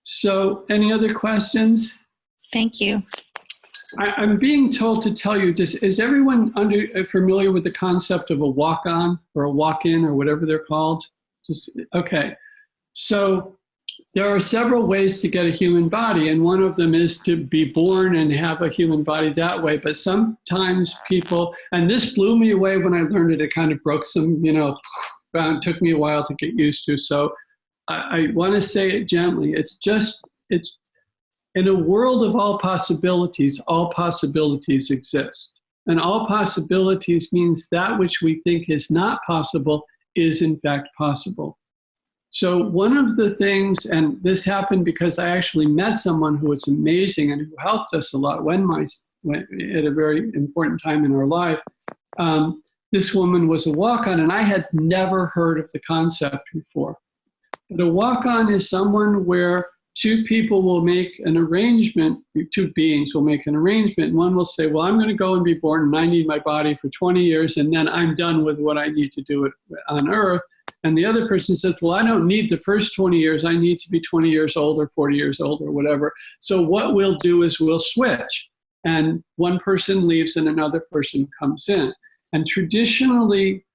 So, any other questions? Thank you. I'm being told to tell you this. Is everyone familiar with the concept of a walk-on or a walk-in or whatever they're called? Okay. So there are several ways to get a human body, and one of them is to be born and have a human body that way. But sometimes people, and this blew me away when I learned it, it kind of broke some, it took me a while to get used to. So I want to say it gently. It's in a world of all possibilities exist. And all possibilities means that which we think is not possible is in fact possible. So one of the things, and this happened because I actually met someone who was amazing and who helped us a lot at a very important time in our life. This woman was a walk-on, and I had never heard of the concept before. But a walk-on is someone where two people will make an arrangement, two beings will make an arrangement, and one will say, well, I'm going to go and be born, and I need my body for 20 years, and then I'm done with what I need to do on Earth. And the other person says, well, I don't need the first 20 years. I need to be 20 years old or 40 years old or whatever. So what we'll do is we'll switch. And one person leaves and another person comes in. And traditionally,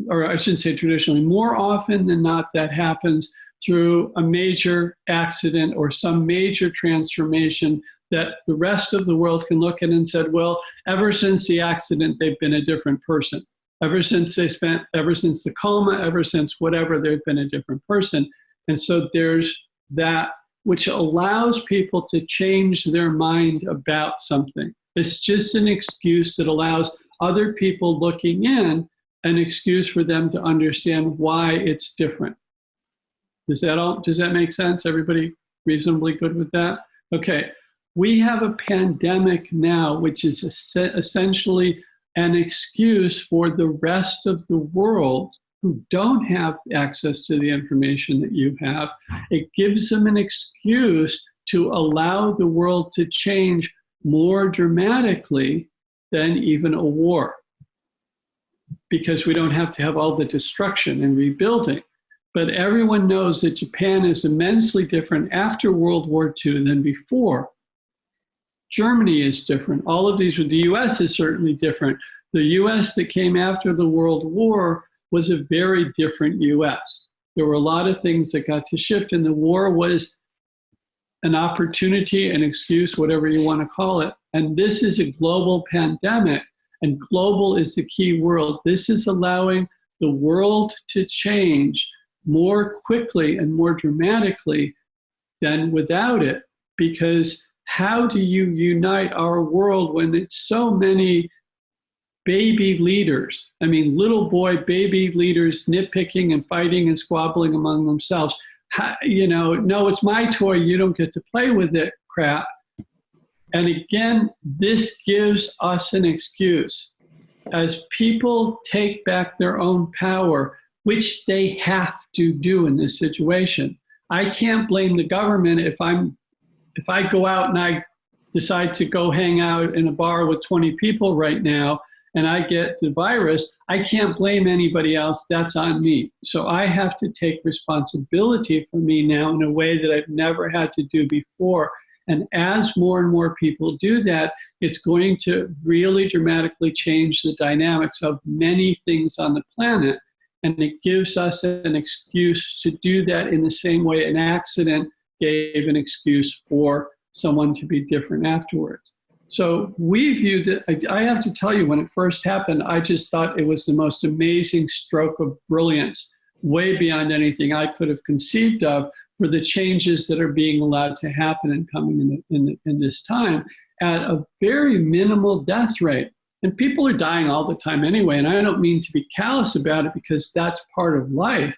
or I shouldn't say traditionally, more often than not, that happens through a major accident or some major transformation that the rest of the world can look at and said, well, ever since the accident, they've been a different person. Ever since the coma, ever since whatever, they've been a different person. And so there's that which allows people to change their mind about something. It's just an excuse that allows other people looking in an excuse for them to understand why it's different. Does that make sense? Everybody reasonably good with that? Okay. We have a pandemic now, which is essentially an excuse for the rest of the world who don't have access to the information that you have. It gives them an excuse to allow the world to change more dramatically than even a war, because we don't have to have all the destruction and rebuilding. But everyone knows that Japan is immensely different after World War II than before. Germany is different. All of these, the US is certainly different. The US that came after the World War was a very different US. There were a lot of things that got to shift, and the war was an opportunity, an excuse, whatever you want to call it. And this is a global pandemic, and global is the key word. This is allowing the world to change more quickly and more dramatically than without it, because how do you unite our world when it's so many baby leaders? I mean, little boy baby leaders nitpicking and fighting and squabbling among themselves. No, it's my toy, you don't get to play with it, crap. And again, this gives us an excuse. As people take back their own power, which they have to do in this situation. I can't blame the government if I go out and I decide to go hang out in a bar with 20 people right now and I get the virus. I can't blame anybody else. That's on me. So I have to take responsibility for me now in a way that I've never had to do before. And as more and more people do that, it's going to really dramatically change the dynamics of many things on the planet. And it gives us an excuse to do that in the same way an accident gave an excuse for someone to be different afterwards. So we viewed it, I have to tell you, when it first happened, I just thought it was the most amazing stroke of brilliance, way beyond anything I could have conceived of, for the changes that are being allowed to happen and coming in this time at a very minimal death rate. And people are dying all the time anyway. And I don't mean to be callous about it, because that's part of life,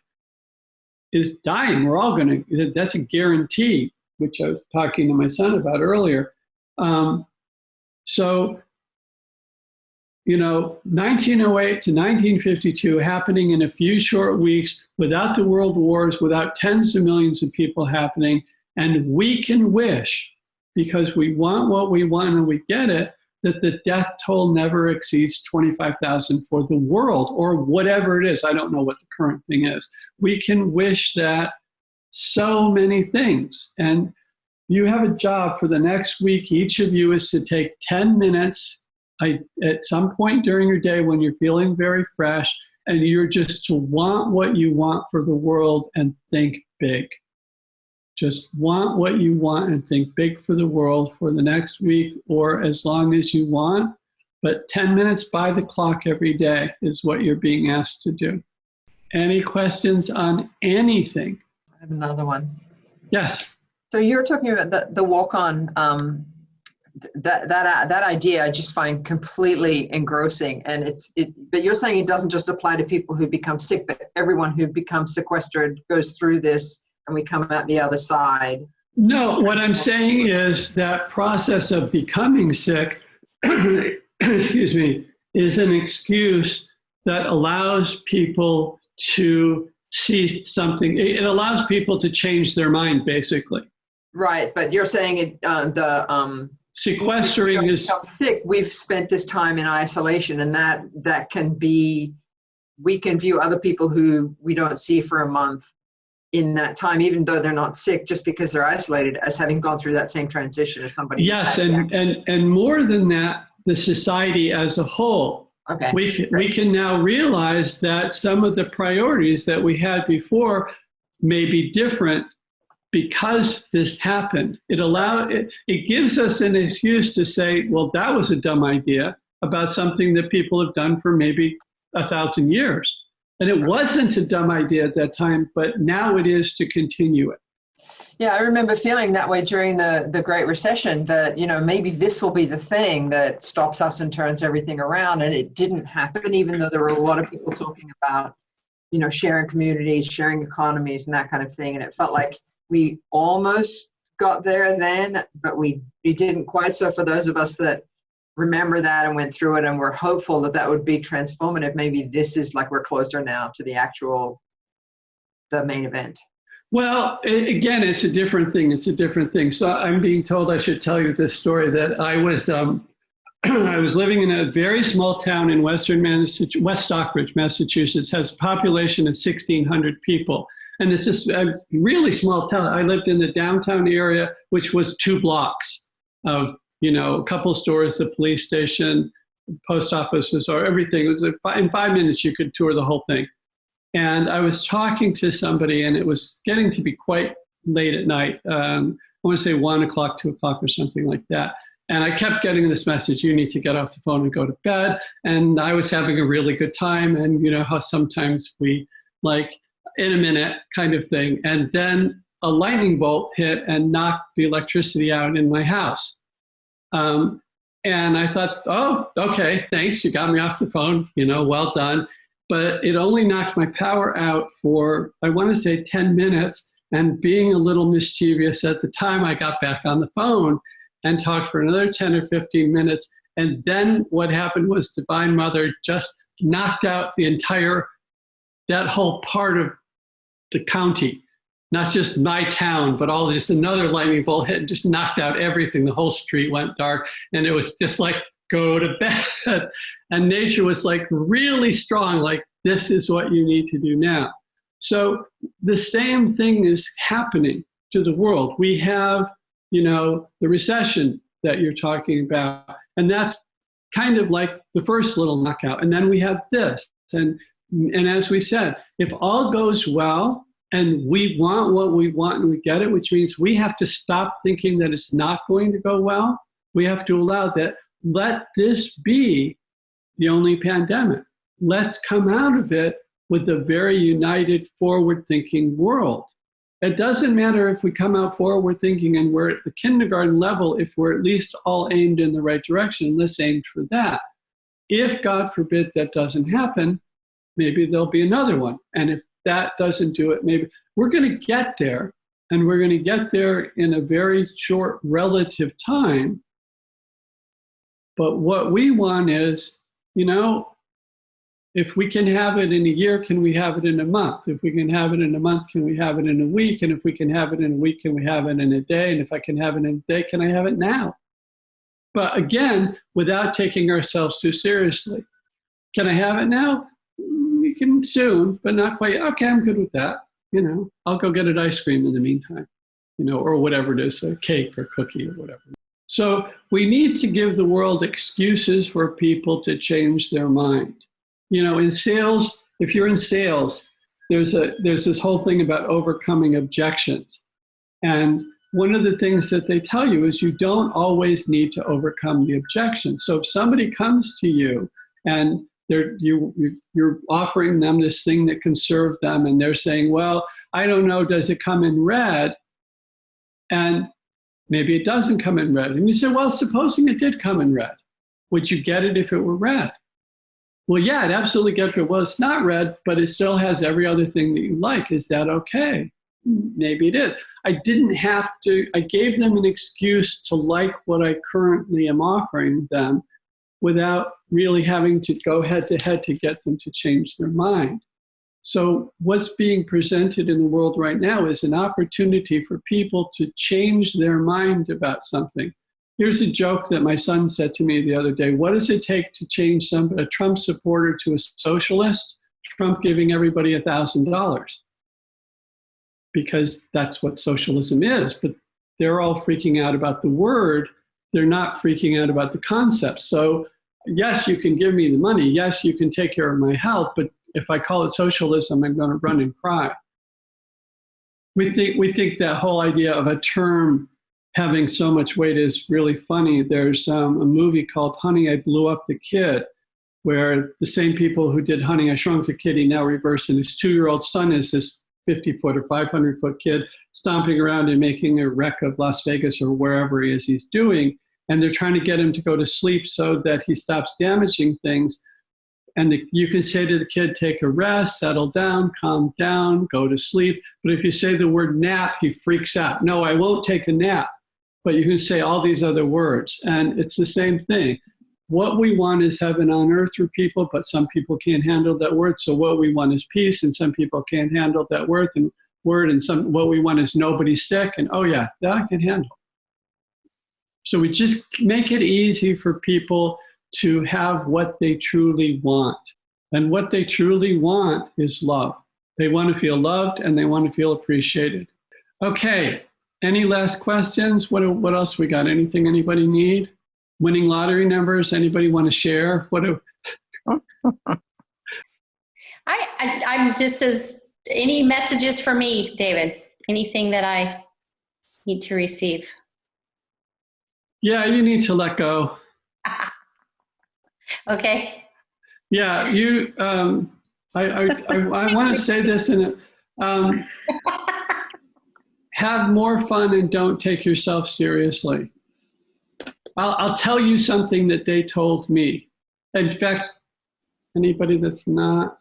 is dying. We're all going to, that's a guarantee, which I was talking to my son about earlier. So, 1908 to 1952 happening in a few short weeks, without the world wars, without tens of millions of people happening. And we can wish, because we want what we want and we get it, that the death toll never exceeds 25,000 for the world, or whatever it is. I don't know what the current thing is. We can wish that so many things. And you have a job for the next week. Each of you is to take 10 minutes at some point during your day when you're feeling very fresh, and you're just to want what you want for the world and think big. Just want what you want and think big for the world for the next week, or as long as you want. But 10 minutes by the clock every day is what you're being asked to do. Any questions on anything? I have another one. Yes. So you're talking about the walk-on, that idea I just find completely engrossing. And but you're saying it doesn't just apply to people who become sick, but everyone who becomes sequestered goes through this and we come out the other side. No, what I'm saying is that process of becoming sick, excuse me, is an excuse that allows people to see something. It allows people to change their mind, basically. Right, but you're saying sequestering is sick. We've spent this time in isolation, and that can be. We can view other people who we don't see for a month in that time, even though they're not sick, just because they're isolated, as having gone through that same transition as somebody. Yes, and more than that, the society as a whole. Okay. We can now realize that some of the priorities that we had before may be different because this happened. It gives us an excuse to say, well, that was a dumb idea about something that people have done for maybe 1,000 years. And it wasn't a dumb idea at that time, but now it is to continue it. Yeah, I remember feeling that way during the Great Recession, that, maybe this will be the thing that stops us and turns everything around. And it didn't happen, even though there were a lot of people talking about, sharing communities, sharing economies and that kind of thing. And it felt like we almost got there then, but we didn't quite. So for those of us that remember that and went through it and we're hopeful that would be transformative, maybe this is like we're closer now to the main event. Well, again, it's a different thing. It's a different thing. So I'm being told I should tell you this story, that I was I was living in a very small town in West Stockbridge, Massachusetts, has a population of 1,600 people. And it's just a really small town. I lived in the downtown area, which was 2 blocks of, a couple stores, the police station, the post office, or everything. It was in 5 minutes you could tour the whole thing. And I was talking to somebody, and it was getting to be quite late at night. I want to say 1 o'clock, 2 o'clock, or something like that. And I kept getting this message: you need to get off the phone and go to bed. And I was having a really good time. And you know how sometimes we like in a minute kind of thing. And then a lightning bolt hit and knocked the electricity out in my house. And I thought, oh, okay, thanks. You got me off the phone, well done. But it only knocked my power out for, I want to say 10 minutes. And being a little mischievous at the time, I got back on the phone and talked for another 10 or 15 minutes. And then what happened was Divine Mother just knocked out that whole part of the county, not just my town, but just another lightning bolt hit and just knocked out everything. The whole street went dark, and it was just like, go to bed. And nature was like really strong, like, this is what you need to do now. So the same thing is happening to the world. We have, the recession that you're talking about, and that's kind of like the first little knockout. And then we have this. And as we said, if all goes well and we want what we want and we get it, which means we have to stop thinking that it's not going to go well. We have to allow that. Let this be the only pandemic. Let's come out of it with a very united, forward-thinking world. It doesn't matter if we come out forward-thinking and we're at the kindergarten level, if we're at least all aimed in the right direction. Let's aim for that. If, God forbid, that doesn't happen, maybe there'll be another one. And if that doesn't do it, maybe we're going to get there. And we're going to get there in a very short relative time. But what we want is, you know, if we can have it in a year, can we have it in a month? If we can have it in a month, can we have it in a week? And if we can have it in a week, can we have it in a day? And if I can have it in a day, can I have it now? But again, without taking ourselves too seriously. Can I have it now? We can soon, but not quite. Okay, I'm good with that. You know, I'll go get an ice cream in the meantime, you know, or whatever it is, a cake or cookie or whatever. So we need to give the world excuses for people to change their mind. You know, in sales, if you're in sales, there's this whole thing about overcoming objections. And one of the things that they tell you is you don't always need to overcome the objection. So if somebody comes to you and you're offering them this thing that can serve them, and they're saying, well, I don't know, does it come in red? And maybe it doesn't come in red. And you say, well, supposing it did come in red, would you get it if it were red? Well, yeah, I'd absolutely get it. Well, it's not red, but it still has every other thing that you like. Is that okay? Maybe it is. I didn't have to, I gave them an excuse to like what I currently am offering them without really having to go head to head to get them to change their mind. So what's being presented in the world right now is an opportunity for people to change their mind about something. Here's a joke that my son said to me the other day. What does it take to change a Trump supporter to a socialist? Trump giving everybody $1,000. Because that's what socialism is. But they're all freaking out about the word. They're not freaking out about the concept. So yes, you can give me the money. Yes, you can take care of my health. But if I call it socialism, I'm going to run and cry. We think that whole idea of a term having so much weight is really funny. There's a movie called Honey, I Blew Up the Kid, where the same people who did Honey, I Shrunk the Kid, he now reversed, and his 2-year-old son is this 50-foot or 500-foot kid stomping around and making a wreck of Las Vegas or wherever he is he's doing. And they're trying to get him to go to sleep so that he stops damaging things. And you can say to the kid, take a rest, settle down, calm down, go to sleep. But if you say the word nap, he freaks out. No, I won't take a nap. But you can say all these other words. And it's the same thing. What we want is heaven on earth for people, but some people can't handle that word. So what we want is peace, and some people can't handle that word. And what we want is nobody sick. And oh yeah, that I can handle. So we just make it easy for people to have what they truly want. And what they truly want is love. They want to feel loved and they want to feel appreciated. Okay, any last questions? What else we got? Anything anybody need? Winning lottery numbers? Anybody want to share? I'm just as any messages for me, David? Anything that I need to receive? Yeah, you need to let go. Okay. Yeah, I want to say this in it. Have more fun and don't take yourself seriously. I'll tell you something that they told me. In fact, anybody that's not,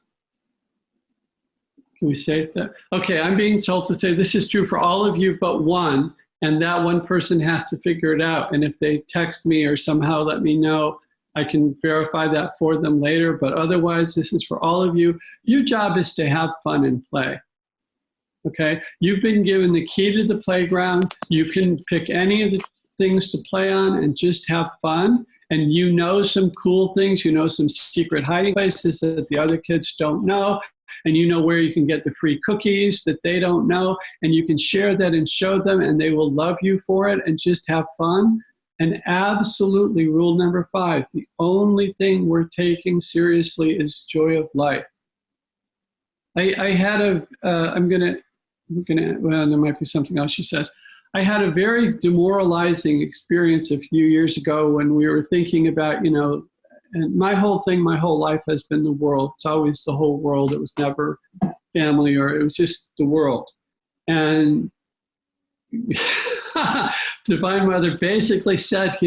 can we say that? Okay, I'm being told to say this is true for all of you but one, and that one person has to figure it out. And if they text me or somehow let me know, I can verify that for them later. But otherwise, this is for all of you. Your job is to have fun and play. Okay? You've been given the key to the playground. You can pick any of the things to play on and just have fun. And you know some cool things. You know some secret hiding places that the other kids don't know. And you know where you can get the free cookies that they don't know. And you can share that and show them, and they will love you for it, and just have fun. And absolutely, rule number 5, the only thing we're taking seriously is joy of life. I had well, there might be something else she says. I had a very demoralizing experience a few years ago when we were thinking about, and my whole life has been the world. It's always the whole world. It was never family, or it was just the world. And Divine Mother basically said,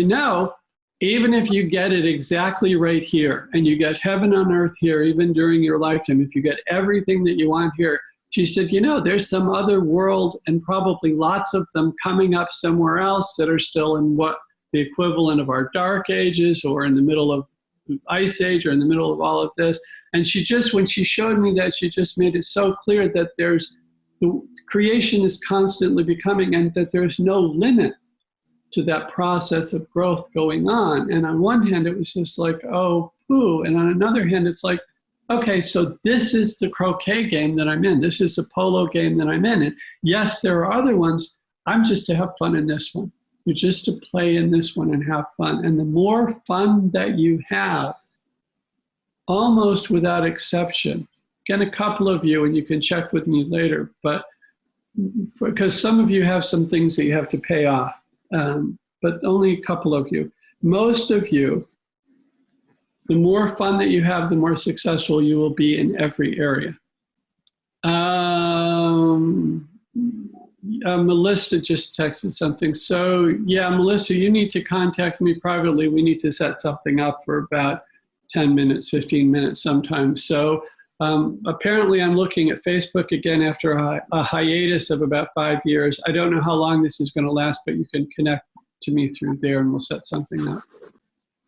even if you get it exactly right here, and you get heaven on earth here, even during your lifetime, if you get everything that you want here, she said, you know, there's some other world, and probably lots of them coming up somewhere else that are still in what the equivalent of our dark ages, or in the middle of the ice age, or in the middle of all of this. And she just, when she showed me that, she just made it so clear that the creation is constantly becoming, and that there's no limit to that process of growth going on. And on one hand, it was just like, oh, poo. And on another hand, it's like, okay, so this is the croquet game that I'm in. This is the polo game that I'm in. And yes, there are other ones. I'm just to have fun in this one. You're just to play in this one and have fun. And the more fun that you have, almost without exception, again, a couple of you, and you can check with me later, but because some of you have some things that you have to pay off. But only a couple of you. Most of you, the more fun that you have, the more successful you will be in every area. Melissa just texted something. So yeah, Melissa, you need to contact me privately. We need to set something up for about 10 minutes, 15 minutes sometimes. So apparently I'm looking at Facebook again after a hiatus of about 5 years. I don't know how long this is going to last, but you can connect to me through there and we'll set something up.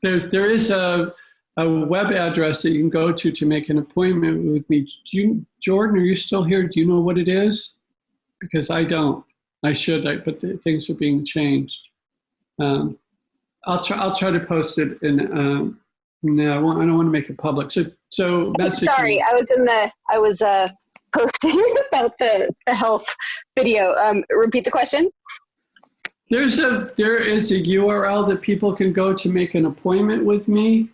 There is a web address that you can go to make an appointment with me. Jordan, are you still here? Do you know what it is? Because I don't. I should, but things are being changed. I'll try to post it in. No, I don't want to make it public. So message. Sorry, I was posting about the health video. Repeat the question. There is a URL that people can go to make an appointment with me.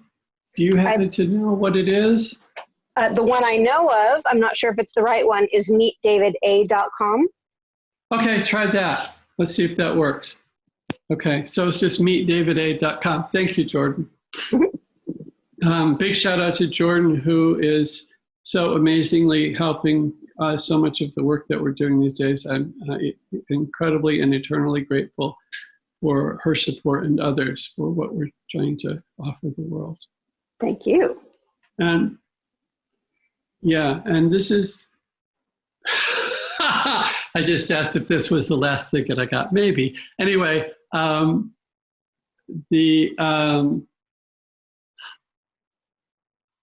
Do you happen to know what it is? The one I know of, I'm not sure if it's the right one, is meetdavida.com. Okay, try that. Let's see if that works. Okay, so it's just meetdavida.com. Thank you, Jordan. Big shout out to Jordan, who is so amazingly helping so much of the work that we're doing these days. I'm incredibly and eternally grateful for her support and others for what we're trying to offer the world. Thank you. And yeah, and this is, I just asked if this was the last thing that I got. Maybe. Anyway,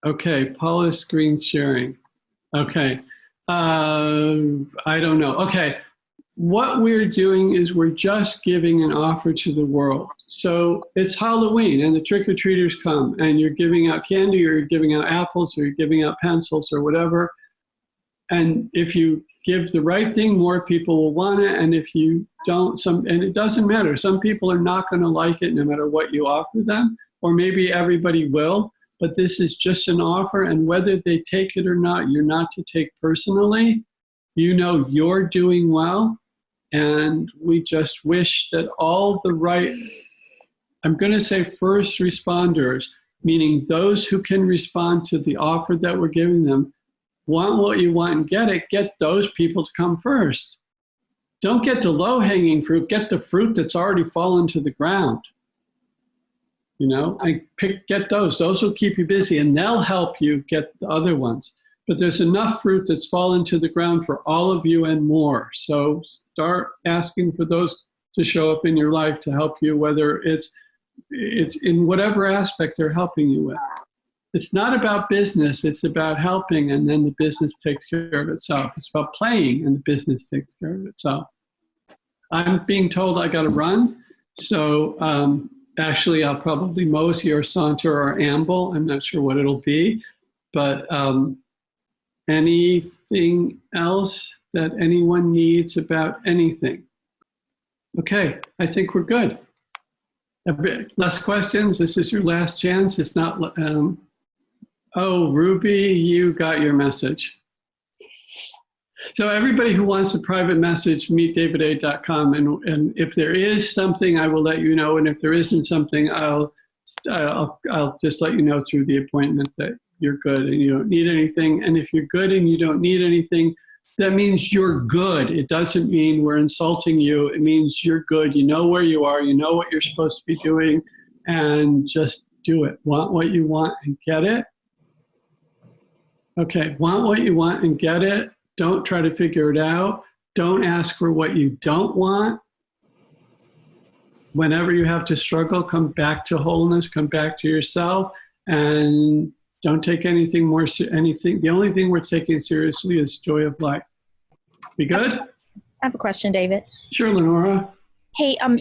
okay, Paula's screen sharing. Okay, I don't know. Okay, what we're doing is we're just giving an offer to the world. So it's Halloween and the trick-or-treaters come and you're giving out candy or you're giving out apples or you're giving out pencils or whatever. And if you give the right thing, more people will want it. And if you don't, and it doesn't matter. Some people are not going to like it no matter what you offer them, or maybe everybody will. But this is just an offer, and whether they take it or not, you're not to take personally. You know you're doing well, and we just wish that all the right, I'm going to say first responders, meaning those who can respond to the offer that we're giving them, want what you want and get those people to come first. Don't get the low-hanging fruit, get the fruit that's already fallen to the ground. You know, get those. Those will keep you busy, and they'll help you get the other ones. But there's enough fruit that's fallen to the ground for all of you and more. So start asking for those to show up in your life to help you, whether it's in whatever aspect they're helping you with. It's not about business. It's about helping, and then the business takes care of itself. It's about playing, and the business takes care of itself. I'm being told I got to run, so actually, I'll probably mosey or saunter or amble. I'm not sure what it'll be. But anything else that anyone needs about anything? Okay, I think we're good. Last questions? This is your last chance. It's not, oh, Ruby, you got your message. So everybody who wants a private message, meetdavida.com. And if there is something, I will let you know. And if there isn't something, I'll just let you know through the appointment that you're good and you don't need anything. And if you're good and you don't need anything, that means you're good. It doesn't mean we're insulting you. It means you're good. You know where you are. You know what you're supposed to be doing. and just do it. Want what you want and get it. Okay, want what you want and get it. Don't try to figure it out. Don't ask for what you don't want. Whenever you have to struggle, come back to wholeness, come back to yourself, and don't take anything more, anything. The only thing worth taking seriously is joy of life. Be good? I have a question, David. Sure, Lenora. Hey, am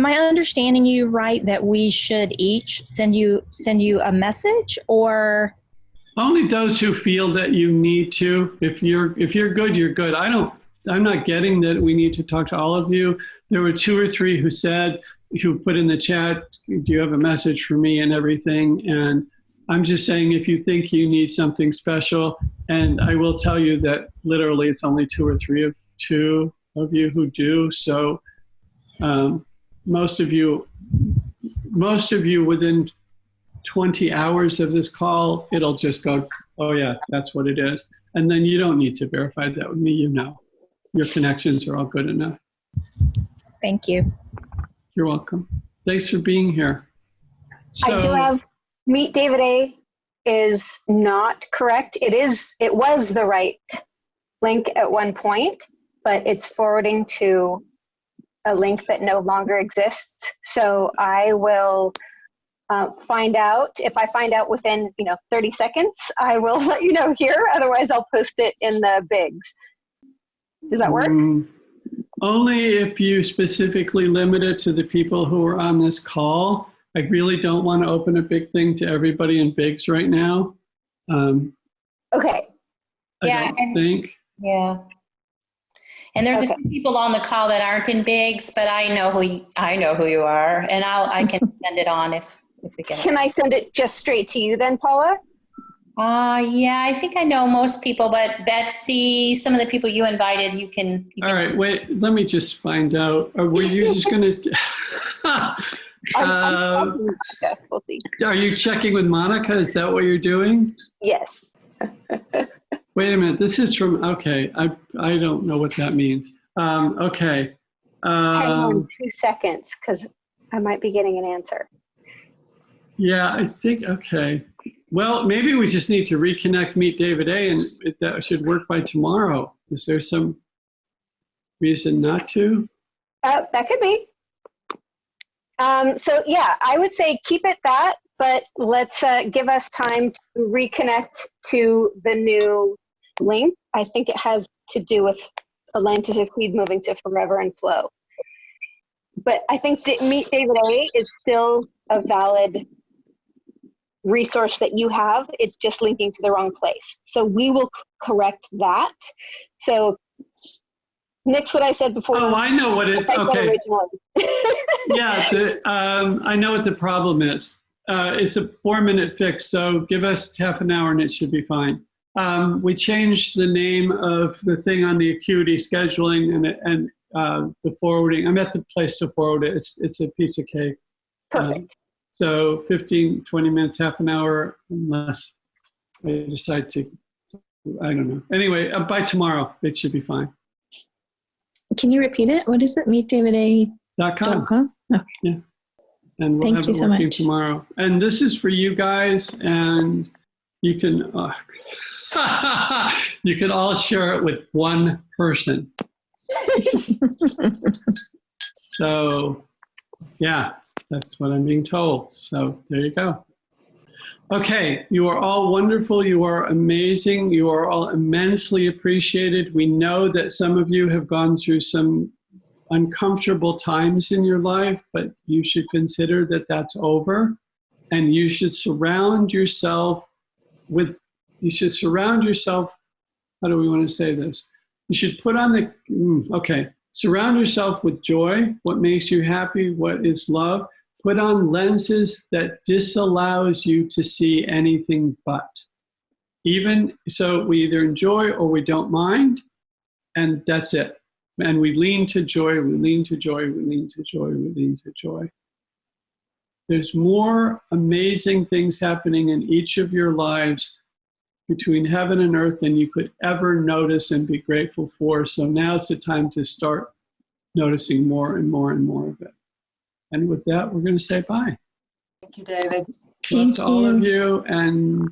I understanding you right that we should each send you a message, or? Only those who feel that you need to. If you're good, you're good. I'm not getting that we need to talk to all of you. There were 2 or 3 who put in the chat, do you have a message for me and everything? And I'm just saying, if you think you need something special, and I will tell you that literally it's only 2 or 3 of you who do. So most of you within 20 hours of this call, it'll just go, oh yeah, that's what it is. And then you don't need to verify that with me, you know. Your connections are all good enough. Thank you. You're welcome. Thanks for being here. I do have Meet David A is not correct. It was the right link at one point, but it's forwarding to a link that no longer exists. So I will find out. If I find out within 30 seconds, I will let you know here. Otherwise, I'll post it in the bigs. Does that work? Only if you specifically limit it to the people who are on this call. I really don't want to open a big thing to everybody in bigs right now. Okay. Yeah, I think. Yeah. And there's a few people on the call that aren't in bigs, but I know who you are, and I can send it on if we can. Can I send it just straight to you then, Paula? Yeah, I think I know most people, but Betsy, some of the people you invited, you can. All right, wait, let me just find out. Were you just going to... We'll see. Are you checking with Monica? Is that what you're doing? Yes. Wait a minute. This is from, okay. I don't know what that means. Okay. Hang on 2 seconds, because I might be getting an answer. Yeah, I think, okay. Well, maybe we just need to reconnect Meet David A, and that should work by tomorrow. Is there some reason not to? That could be. So yeah, I would say keep it that, but let's give us time to reconnect to the new link. I think it has to do with Atlantic Feed moving to Forever and Flow. But I think Meet David A is still a valid resource that you have. It's just linking to the wrong place. So we will correct that. So Nick's what I said before. Oh, I know what it, okay. Yeah, I know what the problem is. It's a 4-minute fix, so give us half an hour and it should be fine. We changed the name of the thing on the Acuity scheduling and the forwarding. I'm at the place to forward it. It's a piece of cake. Perfect. So 15, 20 minutes, half an hour, unless I decide to, I don't know. Anyway, by tomorrow, it should be fine. Can you repeat it? What is it? MeetDavidA.com. Okay. Yeah. And we'll have it working tomorrow. And this is for you guys, and you can you can all share it with one person. So, yeah, that's what I'm being told. So there you go. Okay, you are all wonderful. You are amazing. You are all immensely appreciated. We know that some of you have gone through some uncomfortable times in your life, but you should consider that that's over. And you should surround yourself with, how do we want to say this? You should put on the, surround yourself with joy, what makes you happy, what is love. Put on lenses that disallows you to see anything but. Even so, we either enjoy or we don't mind, and that's it. And we lean to joy, we lean to joy, we lean to joy, we lean to joy. There's more amazing things happening in each of your lives between heaven and earth than you could ever notice and be grateful for. So now's the time to start noticing more and more and more of it. And with that, we're going to say bye. Thank you, David. Love to all of you, and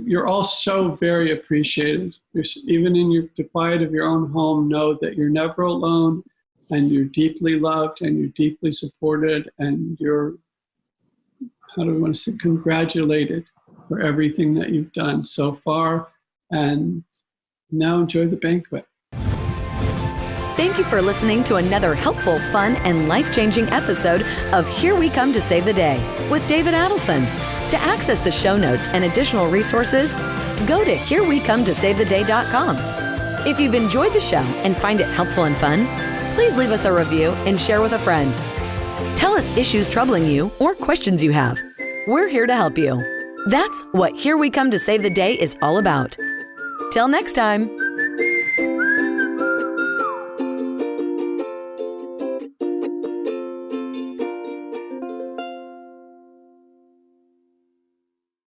you're all so very appreciated. Even in the quiet of your own home, know that you're never alone, and you're deeply loved, and you're deeply supported, and you're, how do we want to say, congratulated for everything that you've done so far. And now enjoy the banquet. Thank you for listening to another helpful, fun, and life-changing episode of Here We Come to Save the Day with David Adelson. To access the show notes and additional resources, go to herewecometosavetheday.com. If you've enjoyed the show and find it helpful and fun, please leave us a review and share with a friend. Tell us issues troubling you or questions you have. We're here to help you. That's what Here We Come to Save the Day is all about. Till next time.